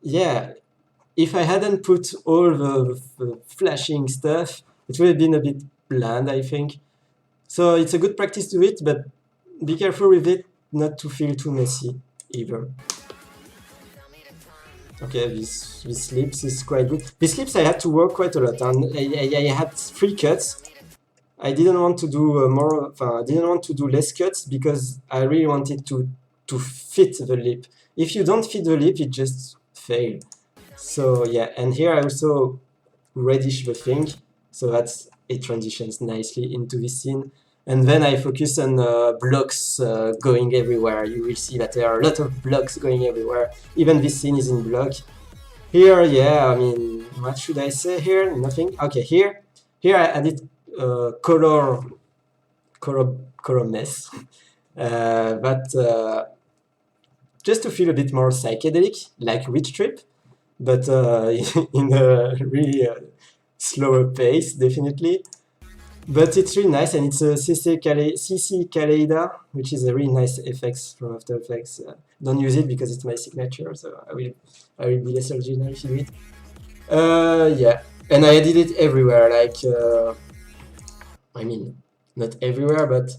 yeah, if I hadn't put all the flashing stuff, it would have been a bit bland, I think. So it's a good practice to it, but be careful with it not to feel too messy either. Okay, this lips is quite good. These lips I had to work quite a lot, and I had 3 cuts. I didn't want to do I didn't want to do less cuts because I really wanted to fit the lip. If you don't fit the lip, it just fails. So yeah, and here I also reddish the thing, so that it transitions nicely into this scene. And then I focus on blocks going everywhere. You will see that there are a lot of blocks going everywhere. Even this scene is in block. Here, yeah, I mean, what should I say here? Nothing. Okay, here I added color mess. But just to feel a bit more psychedelic, like Witch Trip, but in a really slower pace, definitely. But it's really nice, and it's a CC Kaleida, which is a really nice effects from After Effects. Don't use it because it's my signature, so I will be less original if you do it. Yeah, and I did it everywhere. Like, I mean, not everywhere, but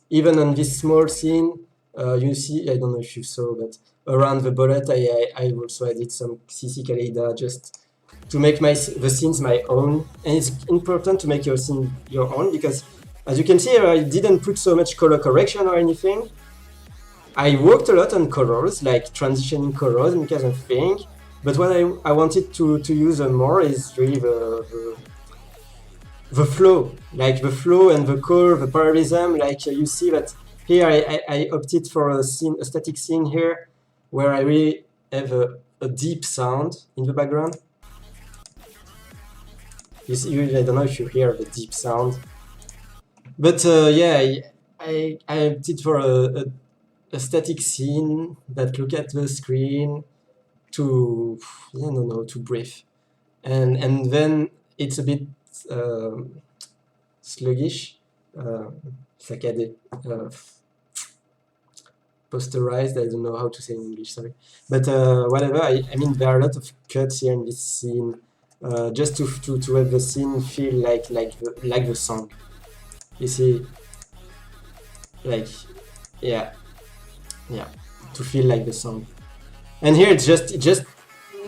even on this small scene, you see. I don't know if you saw, but around the bullet, I also added some CC Kaleida just to make the scenes my own. And it's important to make your scene your own because, as you can see, I didn't put so much color correction or anything. I worked a lot on colors, like transitioning colors and kind of thing. But what I wanted to use more is really the flow, like the flow and the curve, the parallelism. Like you see that here I opted for a static scene here, where I really have a deep sound in the background. You see, I don't know if you hear the deep sound, but yeah, I opted for a static scene that look at the screen to, I don't know, to breathe, and then it's a bit sluggish, saccadé, posterized. I don't know how to say in English, sorry, but whatever. I mean, there are a lot of cuts here in this scene. Just to have the scene feel like the song. You see, like, yeah, to feel like the song. And here it's just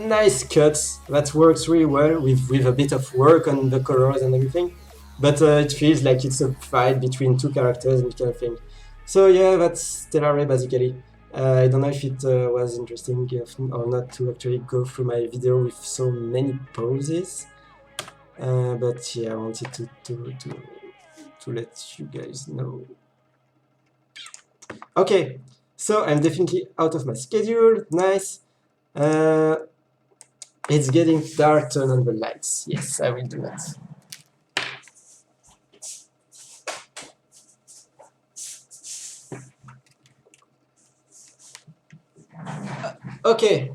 nice cuts that works really well with a bit of work on the colors and everything. But it feels like it's a fight between two characters and kind of thing. So yeah, that's Stellar Ray basically. I don't know if it was interesting or not to actually go through my video with so many poses, but yeah, I wanted to let you guys know. Okay, so I'm definitely out of my schedule. Nice. It's getting dark. Turn on the lights. Yes, I will do that. Okay,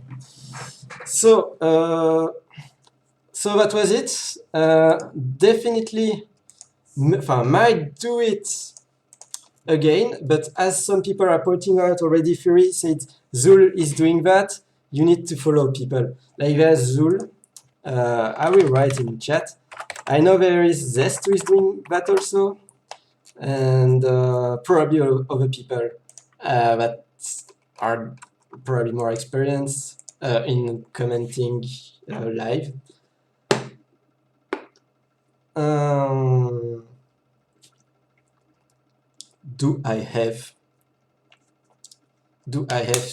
so that was it. Definitely, might do it again, but as some people are pointing out already, Fury said Zul is doing that. You need to follow people. Like there's Zul. I will write in chat. I know there is Zest who is doing that also, and probably other people that are probably more experienced in commenting live. Do I have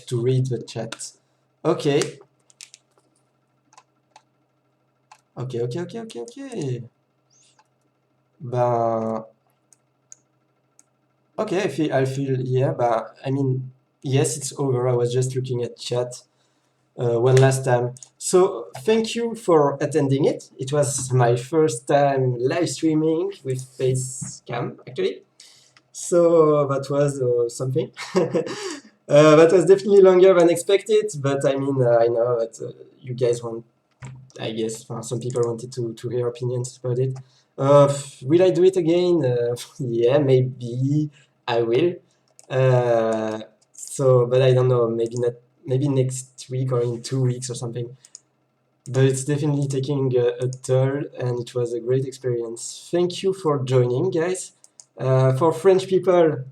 to read the chat? Okay. Okay. Ben, okay, I feel, yeah, but I mean, yes, it's over. I was just looking at chat one last time. So thank you for attending it. It was my first time live streaming with Facecam, actually. So that was something. That was definitely longer than expected, but I mean, I know that you guys want, I guess, some people wanted to hear opinions about it. Will I do it again? Yeah, maybe I will. So, but I don't know, maybe not, maybe next week or in 2 weeks or something. But it's definitely taking a toll, and it was a great experience. Thank you for joining, guys. For French people,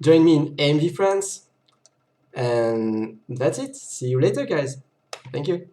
join me in AMV France. And that's it. See you later, guys. Thank you.